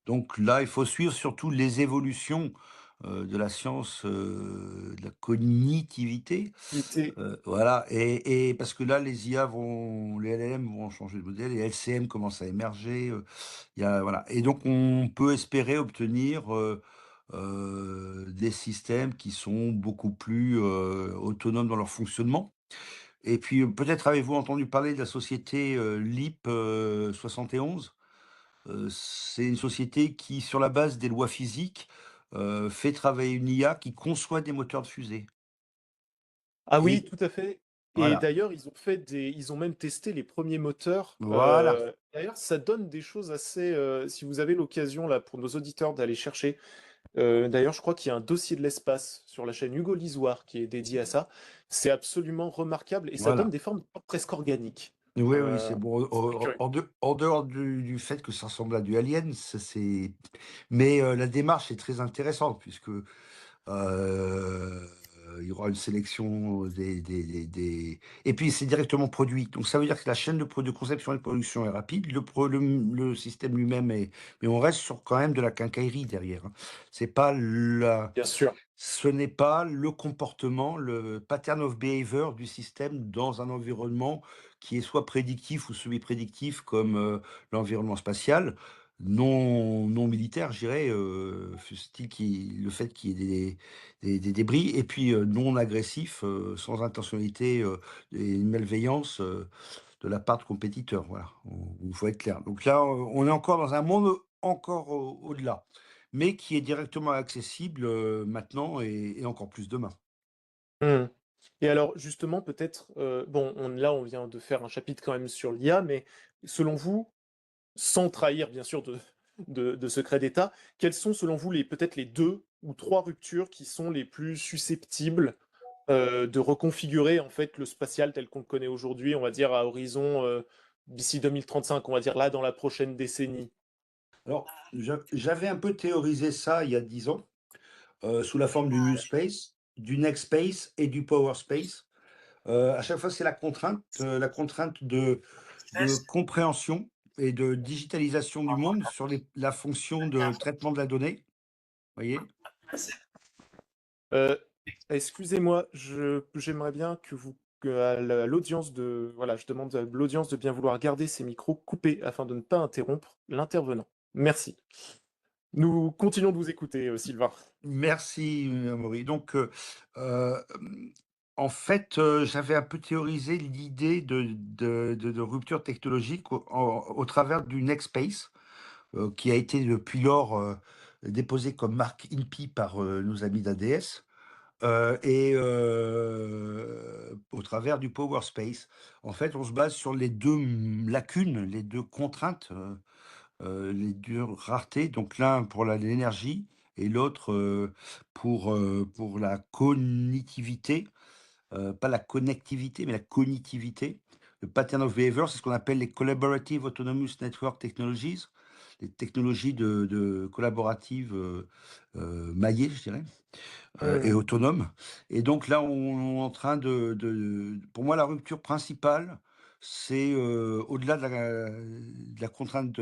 [SPEAKER 2] donc là, il faut suivre surtout les évolutions, de la science, de la cognitivité,
[SPEAKER 1] Limité,
[SPEAKER 2] voilà et parce que là, les LLM vont changer de modèle, les LCM commencent à émerger, il y a voilà et donc on peut espérer obtenir, des systèmes qui sont beaucoup plus, autonomes dans leur fonctionnement et puis, peut-être avez-vous entendu parler de la société, LEAP, 71? C'est une société qui, sur la base des lois physiques, fait travailler une IA qui conçoit des moteurs de fusée
[SPEAKER 1] ah oui,
[SPEAKER 2] et
[SPEAKER 1] tout à fait et
[SPEAKER 2] voilà,
[SPEAKER 1] d'ailleurs, ils ont même testé les premiers moteurs,
[SPEAKER 2] voilà,
[SPEAKER 1] d'ailleurs, ça donne des choses assez, si vous avez l'occasion là, pour nos auditeurs d'aller chercher, d'ailleurs, je crois qu'il y a un dossier de l'espace sur la chaîne Hugo Lisoire qui est dédié à ça. C'est absolument remarquable et ça donne
[SPEAKER 2] voilà.
[SPEAKER 1] des formes presque organiques.
[SPEAKER 2] Oui, oui,
[SPEAKER 1] Heu,
[SPEAKER 2] c'est bon,
[SPEAKER 1] c'est très curieux.
[SPEAKER 2] en dehors du fait que ça ressemble à du Alien, ça c'est mais la démarche est très intéressante puisque, il y aura une sélection des et puis c'est directement produit. Donc ça veut dire que la chaîne de conception et de production est rapide, le système lui-même est mais on reste sur quand même de la quincaillerie derrière, hein. C'est pas la
[SPEAKER 1] Bien sûr,
[SPEAKER 2] Ce n'est pas le comportement, le pattern of behavior du système dans un environnement qui est soit prédictif ou semi-prédictif comme, l'environnement spatial, non militaire, je dirais, fût-il le fait qu'il y ait des débris et puis, non agressif, sans intentionnalité, et une malveillance, de la part de compétiteurs, voilà. Il faut être clair. Donc là, on est encore dans un monde encore au-delà mais qui est directement accessible, maintenant et encore plus demain.
[SPEAKER 1] mmh et alors justement peut-être, bon, on vient de faire un chapitre quand même sur l'IA, mais selon vous, sans trahir bien sûr de secrets d'État, quelles sont selon vous les peut-être les 2 ou 3 ruptures qui sont les plus susceptibles, de reconfigurer en fait le spatial tel qu'on le connaît aujourd'hui, on va dire à horizon d'ici 2035, on va dire là dans la prochaine décennie.
[SPEAKER 2] Alors, j'avais un peu théorisé ça il y a 10 ans, sous la forme du New Space, du Next Space et du Power Space. À chaque fois, c'est la contrainte de compréhension et de digitalisation du monde sur la fonction de traitement de la donnée. Voyez?
[SPEAKER 1] Euh, Excusez-moi, j'aimerais bien que à l'audience voilà, je demande à l'audience de bien vouloir garder ses micros coupés afin de ne pas interrompre l'intervenant. Merci. Nous continuons de vous écouter, Sylvain.
[SPEAKER 2] Merci, Amaury. Donc, en fait, j'avais un peu théorisé l'idée de rupture technologique au travers du Next Space, qui a été depuis lors déposé comme marque INPI par nos amis d'ADS. Et au travers du Power Space. En fait, on se base sur les deux lacunes, les deux contraintes, les deux raretés. Donc l'un pour l'énergie et l'autre pour la cognitivité. Pas la connectivité, mais la cognitivité. Le pattern of behavior, c'est ce qu'on appelle les Collaborative Autonomous Network Technologies, les technologies de collaboratives maillées, je dirais, et
[SPEAKER 1] Hmm.
[SPEAKER 2] autonomes. Et donc là, on est en train pour moi, la rupture principale, c'est au-delà de la contrainte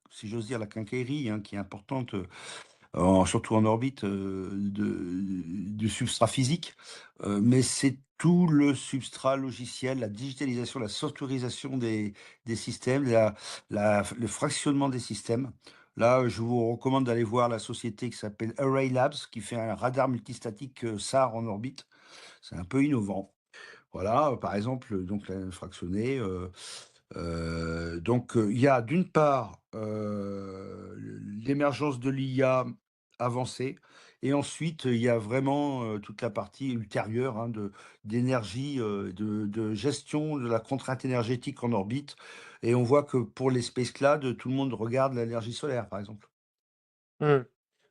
[SPEAKER 2] si j'ose dire, la quincaillerie, hein, qui est importante, surtout en orbite, du substrat physique, mais c'est tout le substrat logiciel, la digitalisation, la softwareisation des systèmes, le fractionnement des systèmes. Là, je vous recommande d'aller voir la société qui s'appelle Array Labs, qui fait un radar multistatique SAR en orbite. C'est un peu innovant. Voilà, par exemple, donc la fractionnée. Donc, il y a d'une part l'émergence de l'IA avancée, et ensuite, il y a vraiment toute la partie ultérieure, hein, d'énergie, de gestion de la contrainte énergétique en orbite. Et on voit que pour les Space Cloud, tout le monde regarde l'énergie solaire, par exemple.
[SPEAKER 1] Hmm.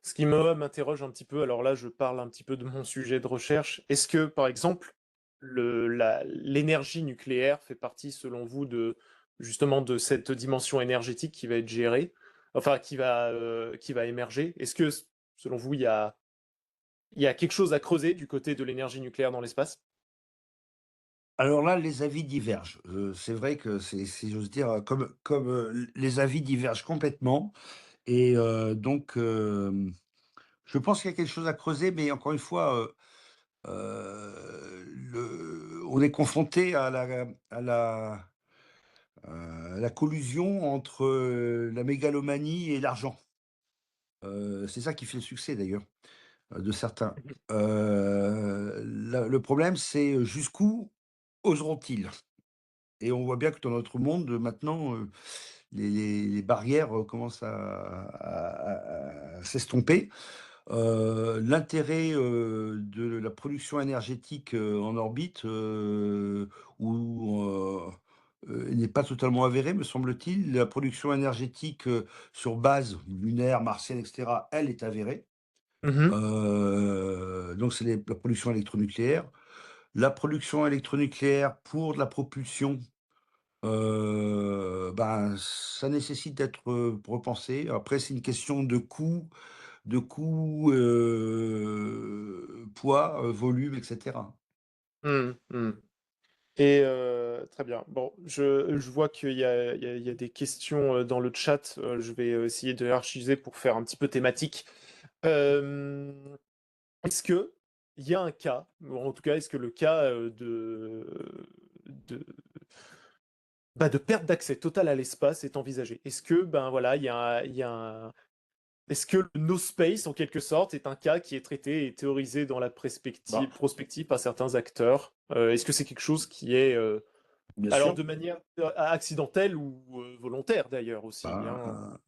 [SPEAKER 1] Ce qui m'interroge un petit peu, alors là je parle un petit peu de mon sujet de recherche, est-ce que par exemple l'énergie nucléaire fait partie selon vous de justement de cette dimension énergétique qui va être gérée, enfin qui va émerger? Est-ce que selon vous il y a quelque chose à creuser du côté de l'énergie nucléaire dans l'espace?
[SPEAKER 2] Alors là, les avis divergent. C'est vrai que si j'ose dire, comme les avis divergent complètement. Et donc, je pense qu'il y a quelque chose à creuser, mais encore une fois, on est confronté à la collusion entre la mégalomanie et l'argent. C'est ça qui fait le succès d'ailleurs de certains. Le problème, c'est jusqu'où oseront-ils? Et on voit bien que dans notre monde, maintenant, les barrières commencent à s'estomper. L'intérêt de la production énergétique en orbite, n'est pas totalement avéré, me semble-t-il. La production énergétique sur base lunaire, martienne, etc., elle est avérée.
[SPEAKER 1] Mhm.
[SPEAKER 2] Donc, c'est la production électronucléaire. La production électronucléaire pour de la propulsion, ben, ça nécessite d'être repensé. Après, c'est une question de coût, poids, volume, et cetera.
[SPEAKER 1] Hmm, hmm. Et très bien. Bon, je vois qu'il y a des questions dans le chat. Je vais essayer de hiérarchiser pour faire un petit peu thématique. Euh, Est-ce que il y a un cas, ou en tout cas, est-ce que le cas de, de perte d'accès totale à l'espace est envisagé? Est-ce que ben voilà, il y a est-ce que le no space en quelque sorte est un cas qui est traité et théorisé dans la
[SPEAKER 2] Bah,
[SPEAKER 1] prospective par certains acteurs? Est-ce que c'est quelque chose qui est
[SPEAKER 2] bien
[SPEAKER 1] alors
[SPEAKER 2] sûr.
[SPEAKER 1] de manière accidentelle ou volontaire d'ailleurs aussi,
[SPEAKER 2] Bah,
[SPEAKER 1] hein?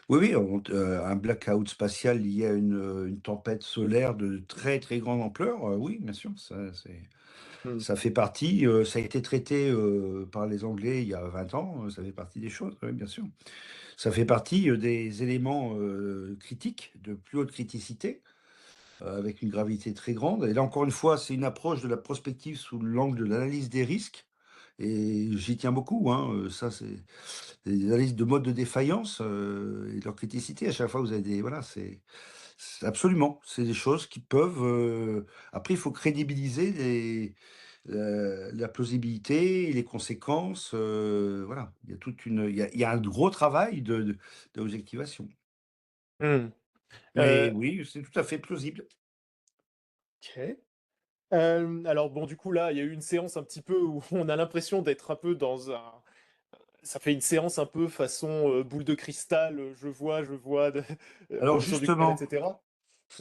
[SPEAKER 2] oui, oui, un blackout spatial lié à une tempête solaire de très, très grande ampleur, oui, bien sûr,
[SPEAKER 1] Hmm.
[SPEAKER 2] ça fait partie, ça a été traité par les Anglais il y a 20 ans, ça fait partie des choses, oui, bien sûr. Ça fait partie des éléments critiques, de plus haute criticité. avec une gravité très grande. Et là, encore une fois, c'est une approche de la prospective sous l'angle de l'analyse des risques. Et j'y tiens beaucoup, hein. Ça, c'est des analyses de mode de défaillance et de leur criticité. À chaque fois, vous avez des. Voilà, absolument. C'est des choses qui peuvent. Après, il faut crédibiliser la plausibilité et les conséquences. Voilà, il y a toute une. Il y a un gros travail d'objectivation.
[SPEAKER 1] Mmh.
[SPEAKER 2] Mais
[SPEAKER 1] Heu,
[SPEAKER 2] oui, c'est tout à fait plausible.
[SPEAKER 1] OK. Alors bon, du coup, là, il y a eu une séance un petit peu où on a l'impression d'être un peu dans un ça fait une séance un peu façon, boule de cristal, je vois de
[SPEAKER 2] Alors
[SPEAKER 1] projection nucléaire et
[SPEAKER 2] justement,
[SPEAKER 1] cetera.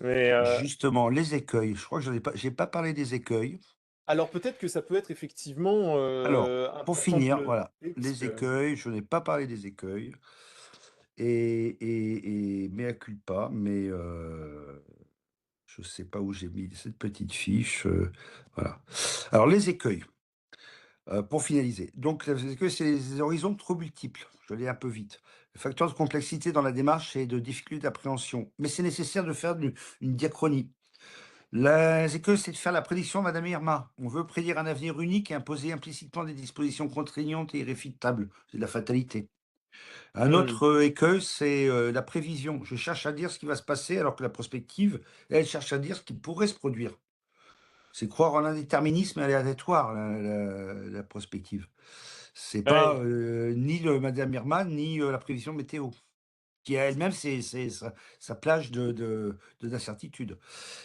[SPEAKER 1] Mais,
[SPEAKER 2] justement, les écueils, je crois que j'ai pas parlé des écueils.
[SPEAKER 1] alors peut-être que ça peut être effectivement,
[SPEAKER 2] Alors, pour
[SPEAKER 1] important de
[SPEAKER 2] finir,
[SPEAKER 1] le
[SPEAKER 2] voilà,
[SPEAKER 1] noter parce
[SPEAKER 2] les
[SPEAKER 1] que
[SPEAKER 2] écueils, je n'ai pas parlé des écueils et mea culpa, mais je sais pas où j'ai mis cette petite fiche, voilà. Alors les écueils, pour finaliser. Donc les écueils, c'est les horizons trop multiples. Je vais aller un peu vite. Le facteur de complexité dans la démarche et de difficulté d'appréhension, mais c'est nécessaire de faire une diachronie. Les écueils, c'est de faire la prédiction, Madame Irma. On veut prédire un avenir unique et imposer implicitement des dispositions contraignantes et irréfutables. C'est de la fatalité. Un
[SPEAKER 1] mmh,
[SPEAKER 2] autre écueil, c'est la prévision. Je cherche à dire ce qui va se passer alors que la prospective, elle cherche à dire ce qui pourrait se produire. C'est croire en l'indéterminisme aléatoire, la prospective. C'est pas
[SPEAKER 1] ouais,
[SPEAKER 2] ni le Madame Irma, ni la prévision météo, qui à elle-même, c'est sa plage d'incertitude.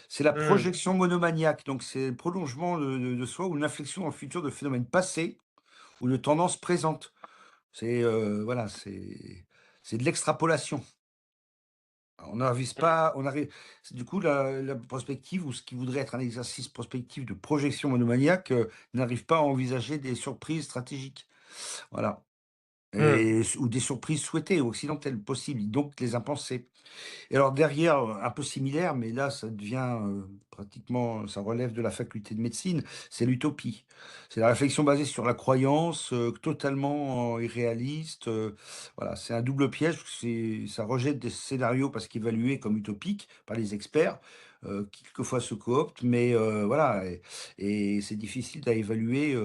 [SPEAKER 2] C'est la
[SPEAKER 1] mmh,
[SPEAKER 2] projection monomaniaque, donc c'est le prolongement de soi ou une inflexion dans le futur de phénomènes passés ou de tendances présentes. C'est, voilà, c'est de l'extrapolation. On n'arrive
[SPEAKER 1] mmh,
[SPEAKER 2] pas on arrive du coup, la prospective ou ce qui voudrait être un exercice prospectif de projection monomaniaque, n'arrive pas à envisager des surprises stratégiques. Voilà,
[SPEAKER 1] mmh,
[SPEAKER 2] ou des surprises souhaitées ou accidentelles possibles, donc les impensées. Et alors derrière, un peu similaire, mais là ça devient, pratiquement ça relève de la faculté de médecine, c'est l'utopie. C'est la réflexion basée sur la croyance, totalement irréaliste, voilà, c'est un double piège, parce que ça rejette des scénarios parce qu'évalués comme utopiques par les experts, qui quelquefois se cooptent, mais voilà et c'est difficile à évaluer,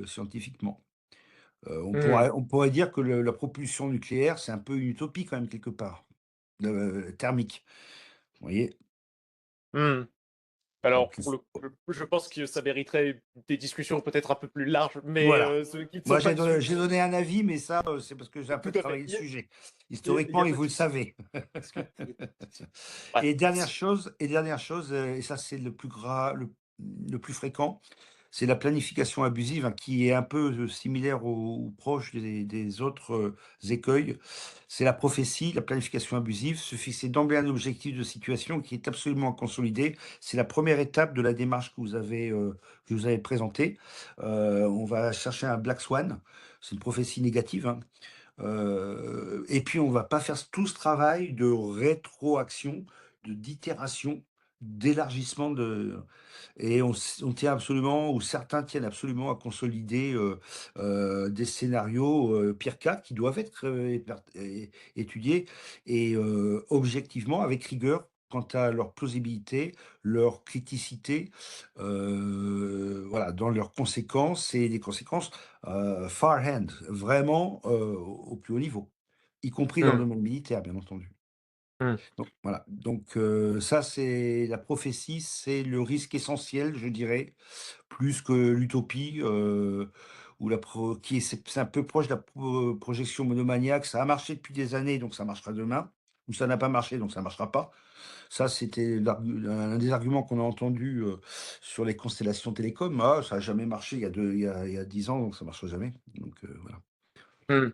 [SPEAKER 2] scientifiquement.
[SPEAKER 1] mmh,
[SPEAKER 2] On pourrait dire que le la propulsion nucléaire, c'est un peu une utopie quand même quelque part, thermique. Vous voyez?
[SPEAKER 1] mmh. Alors
[SPEAKER 2] Donc il
[SPEAKER 1] pour le
[SPEAKER 2] faut
[SPEAKER 1] coup, je pense que ça mériterait des discussions peut-être un peu plus larges, mais,
[SPEAKER 2] voilà.
[SPEAKER 1] ceux qui ne sont
[SPEAKER 2] Moi,
[SPEAKER 1] pas le
[SPEAKER 2] j'ai
[SPEAKER 1] sujet.
[SPEAKER 2] donné un avis, mais ça, c'est parce que j'ai un peu
[SPEAKER 1] Tout à fait.
[SPEAKER 2] travaillé le sujet,
[SPEAKER 1] Il y
[SPEAKER 2] historiquement
[SPEAKER 1] a
[SPEAKER 2] et
[SPEAKER 1] pas
[SPEAKER 2] vous
[SPEAKER 1] de
[SPEAKER 2] le
[SPEAKER 1] souci.
[SPEAKER 2] savez.
[SPEAKER 1] Est-ce que vous pouvez ouais,
[SPEAKER 2] Dernière chose, et ça, c'est le plus fréquent, c'est la planification abusive, hein, qui est un peu, similaire ou proche des autres, écueils. C'est la prophétie, la planification abusive, se fixer d'emblée un objectif de situation qui est absolument à consolider. C'est la première étape de la démarche que vous avez présentée. On va chercher un black swan, c'est une prophétie négative, hein. Et puis on va pas faire tout ce travail de rétroaction, d'itération, d'élargissement et on tient absolument ou certains tiennent absolument à consolider, des scénarios, pire cas qui doivent être, étudiés et objectivement avec rigueur quant à leur plausibilité, leur criticité, voilà, dans leurs conséquences et des conséquences, far hand, vraiment, au plus haut niveau, y compris dans le
[SPEAKER 1] mmh,
[SPEAKER 2] domaine militaire, bien entendu.
[SPEAKER 1] mmh,
[SPEAKER 2] Donc voilà, donc ça c'est la prophétie, c'est le risque essentiel, je dirais, plus que l'utopie, ou la pro qui est c'est un peu proche de la projection monomaniaque. Ça a marché depuis des années, donc ça marchera demain, ou ça n'a pas marché, donc ça marchera pas. Ça, c'était un des arguments qu'on a entendu, sur les constellations télécom. «Ah, ça a jamais marché il y a 10 ans, donc ça marchera jamais». Donc voilà.
[SPEAKER 1] mmh.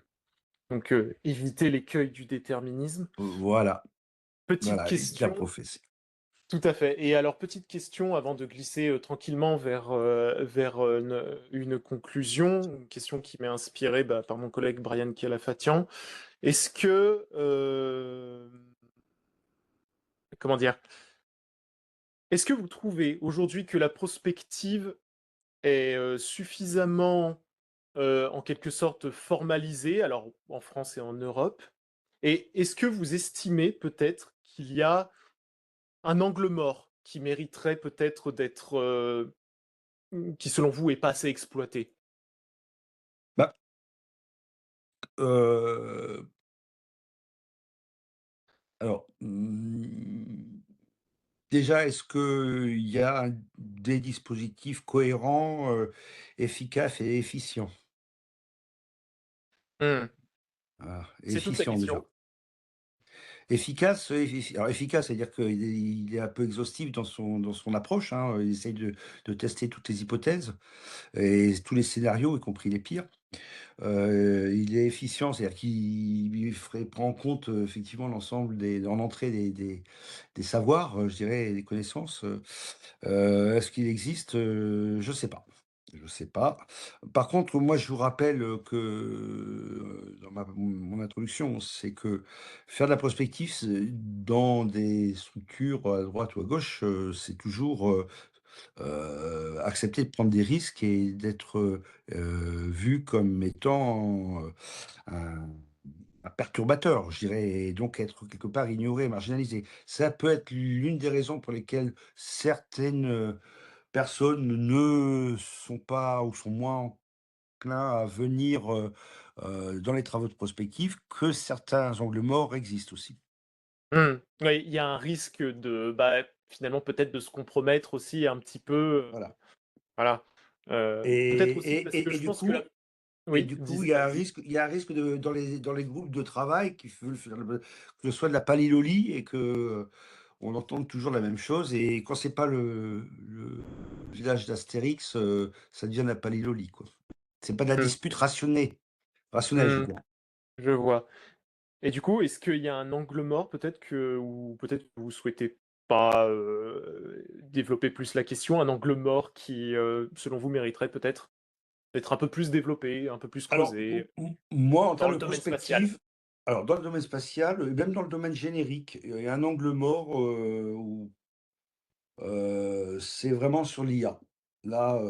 [SPEAKER 1] Donc, éviter l'écueil du déterminisme.
[SPEAKER 2] Voilà,
[SPEAKER 1] Petite
[SPEAKER 2] voilà et la
[SPEAKER 1] question
[SPEAKER 2] prophétie.
[SPEAKER 1] tout à fait et alors petite question avant de glisser, tranquillement vers, une conclusion, une question qui m'est inspirée, bah, par mon collègue Brian Kalafatian. Est-ce que, comment dire? Est-ce que vous trouvez aujourd'hui que la prospective est, suffisamment, en quelque sorte formalisée, alors en France et en Europe? Et est-ce que vous estimez peut-être qu'il y a un angle mort qui mériterait peut-être d'être, qui selon vous est pas assez exploité?
[SPEAKER 2] Bah, heu, alors, déjà, est-ce qu'il y a des dispositifs cohérents, efficaces et efficients?
[SPEAKER 1] Mmh.
[SPEAKER 2] Voilà,
[SPEAKER 1] C'est toute la
[SPEAKER 2] efficients déjà.
[SPEAKER 1] question.
[SPEAKER 2] Efficace, alors efficace, c'est-à-dire qu'il est un peu exhaustif dans son approche, hein, il essaye de tester toutes les hypothèses et tous les scénarios, y compris les pires. Il est efficient, c'est-à-dire qu'il prend en compte, effectivement l'ensemble en entrée des savoirs, je dirais et des connaissances, est-ce qu'il existe? Je sais pas. Je sais pas. Par contre, moi, je vous rappelle, que, dans mon introduction, c'est que faire de la prospective, c'est dans des structures à droite ou à gauche, c'est toujours, accepter de prendre des risques et d'être, vu comme étant, un un perturbateur, je dirais et donc être quelque part ignoré, marginalisé. Ça peut être l'une des raisons pour lesquelles certaines, personnes ne sont pas ou sont moins enclins à venir, dans les travaux de prospective, que certains angles morts existent aussi.
[SPEAKER 1] Mmh. Oui, il y a un risque de, bah, finalement peut-être de se compromettre aussi un petit peu,
[SPEAKER 2] Voilà
[SPEAKER 1] voilà. Peut-être aussi parce que
[SPEAKER 2] et
[SPEAKER 1] je
[SPEAKER 2] du
[SPEAKER 1] pense que la
[SPEAKER 2] coup
[SPEAKER 1] oui,
[SPEAKER 2] il y a un
[SPEAKER 1] allez-y.
[SPEAKER 2] risque de dans les groupes de travail qui veulent faire que ce soit de la palilolie et que, on entende toujours la même chose et quand c'est pas le village d'Astérix, ça devient de la palilolie, quoi. C'est pas de la
[SPEAKER 1] Mmh.
[SPEAKER 2] dispute rationnelle, je veux
[SPEAKER 1] Mmh.
[SPEAKER 2] dire.
[SPEAKER 1] Je vois. Et du coup, est-ce qu'il y a un angle mort peut-être que ou peut-être que vous souhaitez pas, développer plus la question? Un angle mort qui, selon vous mériterait peut-être d'être un peu plus développé, un peu plus
[SPEAKER 2] Alors,
[SPEAKER 1] creusé
[SPEAKER 2] moi, en
[SPEAKER 1] dans
[SPEAKER 2] termes
[SPEAKER 1] le
[SPEAKER 2] de
[SPEAKER 1] domaine spatial?
[SPEAKER 2] prospective, alors dans le domaine spatial, même dans le domaine générique, il y a un angle mort, où, c'est vraiment sur l'IA. Là,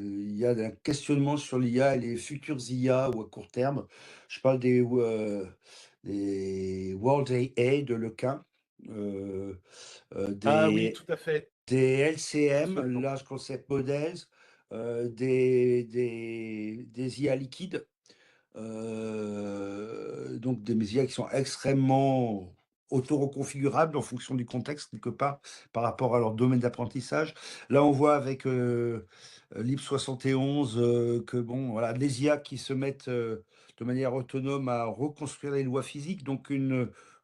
[SPEAKER 2] il y a un questionnement sur l'IA et les futures IA ou à court terme. Je parle des World AI de Lequin, heu
[SPEAKER 1] Ah oui, tout à fait,
[SPEAKER 2] des LCM,
[SPEAKER 1] absolument.
[SPEAKER 2] Large Concept Models, des IA liquides. Donc des IA qui sont extrêmement auto-reconfigurables en fonction du contexte quelque part, par rapport à leur domaine d'apprentissage. Là, on voit avec, Lib 71, que bon, voilà, les IA qui se mettent, de manière autonome à reconstruire les lois physiques, donc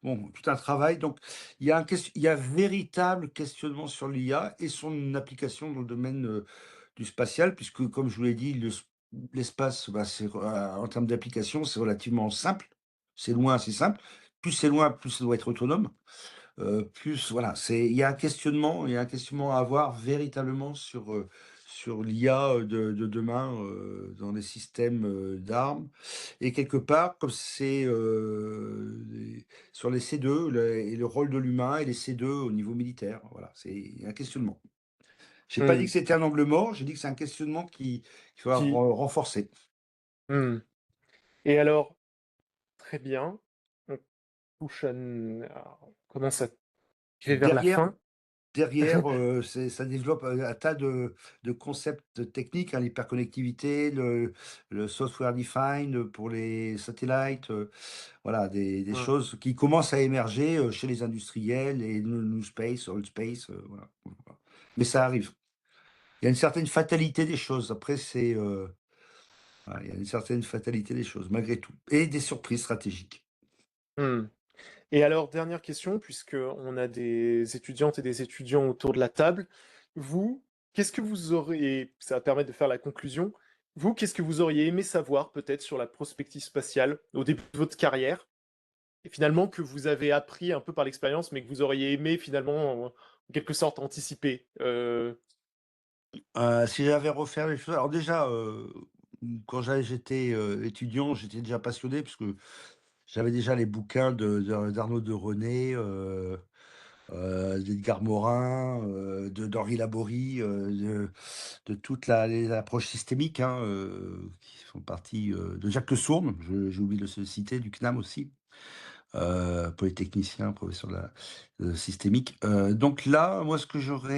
[SPEAKER 2] bon, tout un travail. Donc il y a un véritable questionnement sur l'IA et son application dans le domaine, du spatial puisque comme je vous l'ai dit, l'espace, bah, en termes d'application, c'est relativement simple. C'est loin, c'est simple. Plus c'est loin, plus ça doit être autonome. Plus voilà, il y a un questionnement à avoir véritablement sur l'IA, de demain, dans les systèmes, d'armes et quelque part, comme c'est, sur les C2, le rôle de l'humain et les C2 au niveau militaire, voilà, c'est il y a un questionnement. J'ai pas dit
[SPEAKER 1] Mmh.
[SPEAKER 2] que c'était un angle mort, j'ai dit que c'est un questionnement qu'il faut
[SPEAKER 1] Qui
[SPEAKER 2] renforcer.
[SPEAKER 1] mmh. Et alors, très bien, on touche à n alors, on commence à tirer vers la
[SPEAKER 2] Derrière
[SPEAKER 1] fin.
[SPEAKER 2] derrière, ça développe, un tas de concepts techniques, hein, l'hyperconnectivité, le software defined, pour les satellites, voilà, des
[SPEAKER 1] Mmh.
[SPEAKER 2] choses qui commencent à émerger, chez les industriels et New Space, Old Space, voilà, voilà. Mais ça arrive. Il y a une certaine fatalité des choses. Après c'est, voilà, il y a une certaine fatalité des choses malgré tout et des surprises stratégiques.
[SPEAKER 1] Mmh. Et alors, dernière question, puisqu'on a des étudiantes et des étudiants autour de la table. Vous, qu'est-ce que vous auriez, ça va permettre de faire la conclusion, vous, qu'est-ce que vous auriez aimé savoir peut-être sur la prospective spatiale au début de votre carrière? Et finalement que vous avez appris un peu par l'expérience, mais que vous auriez aimé finalement, en quelque sorte anticiper?
[SPEAKER 2] Si j'avais à refaire les choses alors déjà, quand j'étais, étudiant, j'étais déjà passionné puisque j'avais déjà les bouquins d'Arnaud de René, d'Edgar Morin, d'Henri Laborie, de toute les approches systémiques, hein, qui font partie, de Jacques Le Sourn, j'ai oublié de le citer, du CNAM aussi. polytechnicien, professeur systémique. Donc là, moi, ce que j'aurais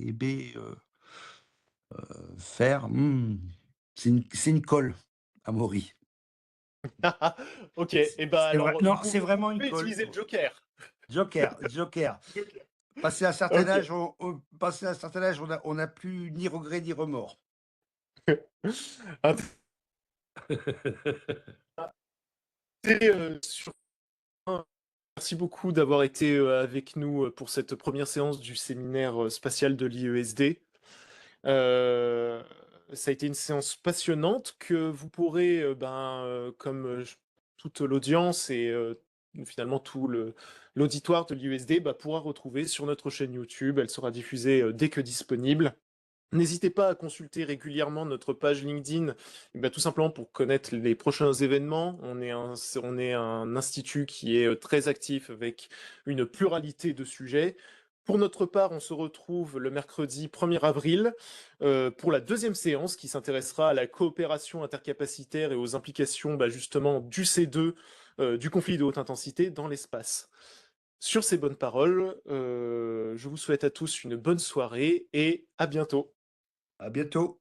[SPEAKER 2] aimé faire, c'est une colle à Maury.
[SPEAKER 1] Ok, et bah alors,
[SPEAKER 2] Non, c'est
[SPEAKER 1] vous
[SPEAKER 2] vraiment une
[SPEAKER 1] pouvez
[SPEAKER 2] colle.
[SPEAKER 1] utiliser le Joker.
[SPEAKER 2] Joker.
[SPEAKER 1] Joker.
[SPEAKER 2] Passé un certain
[SPEAKER 1] Ok.
[SPEAKER 2] âge, on n'a plus ni regret ni remords.
[SPEAKER 1] Sur Merci beaucoup d'avoir été avec nous pour cette première séance du séminaire spatial de l'IESD. Euh, Ça a été une séance passionnante que vous pourrez, comme toute l'audience et finalement l'auditoire de l'IESD, pourra retrouver sur notre chaîne YouTube. Elle sera diffusée dès que disponible. N'hésitez pas à consulter régulièrement notre page LinkedIn, tout simplement pour connaître les prochains événements. On est un institut qui est très actif avec une pluralité de sujets. Pour notre part, on se retrouve le mercredi 1er avril pour la deuxième séance qui s'intéressera à la coopération intercapacitaire et aux implications justement du C2, du conflit de haute intensité dans l'espace. Sur ces bonnes paroles, je vous souhaite à tous une bonne soirée et à bientôt.
[SPEAKER 2] À bientôt.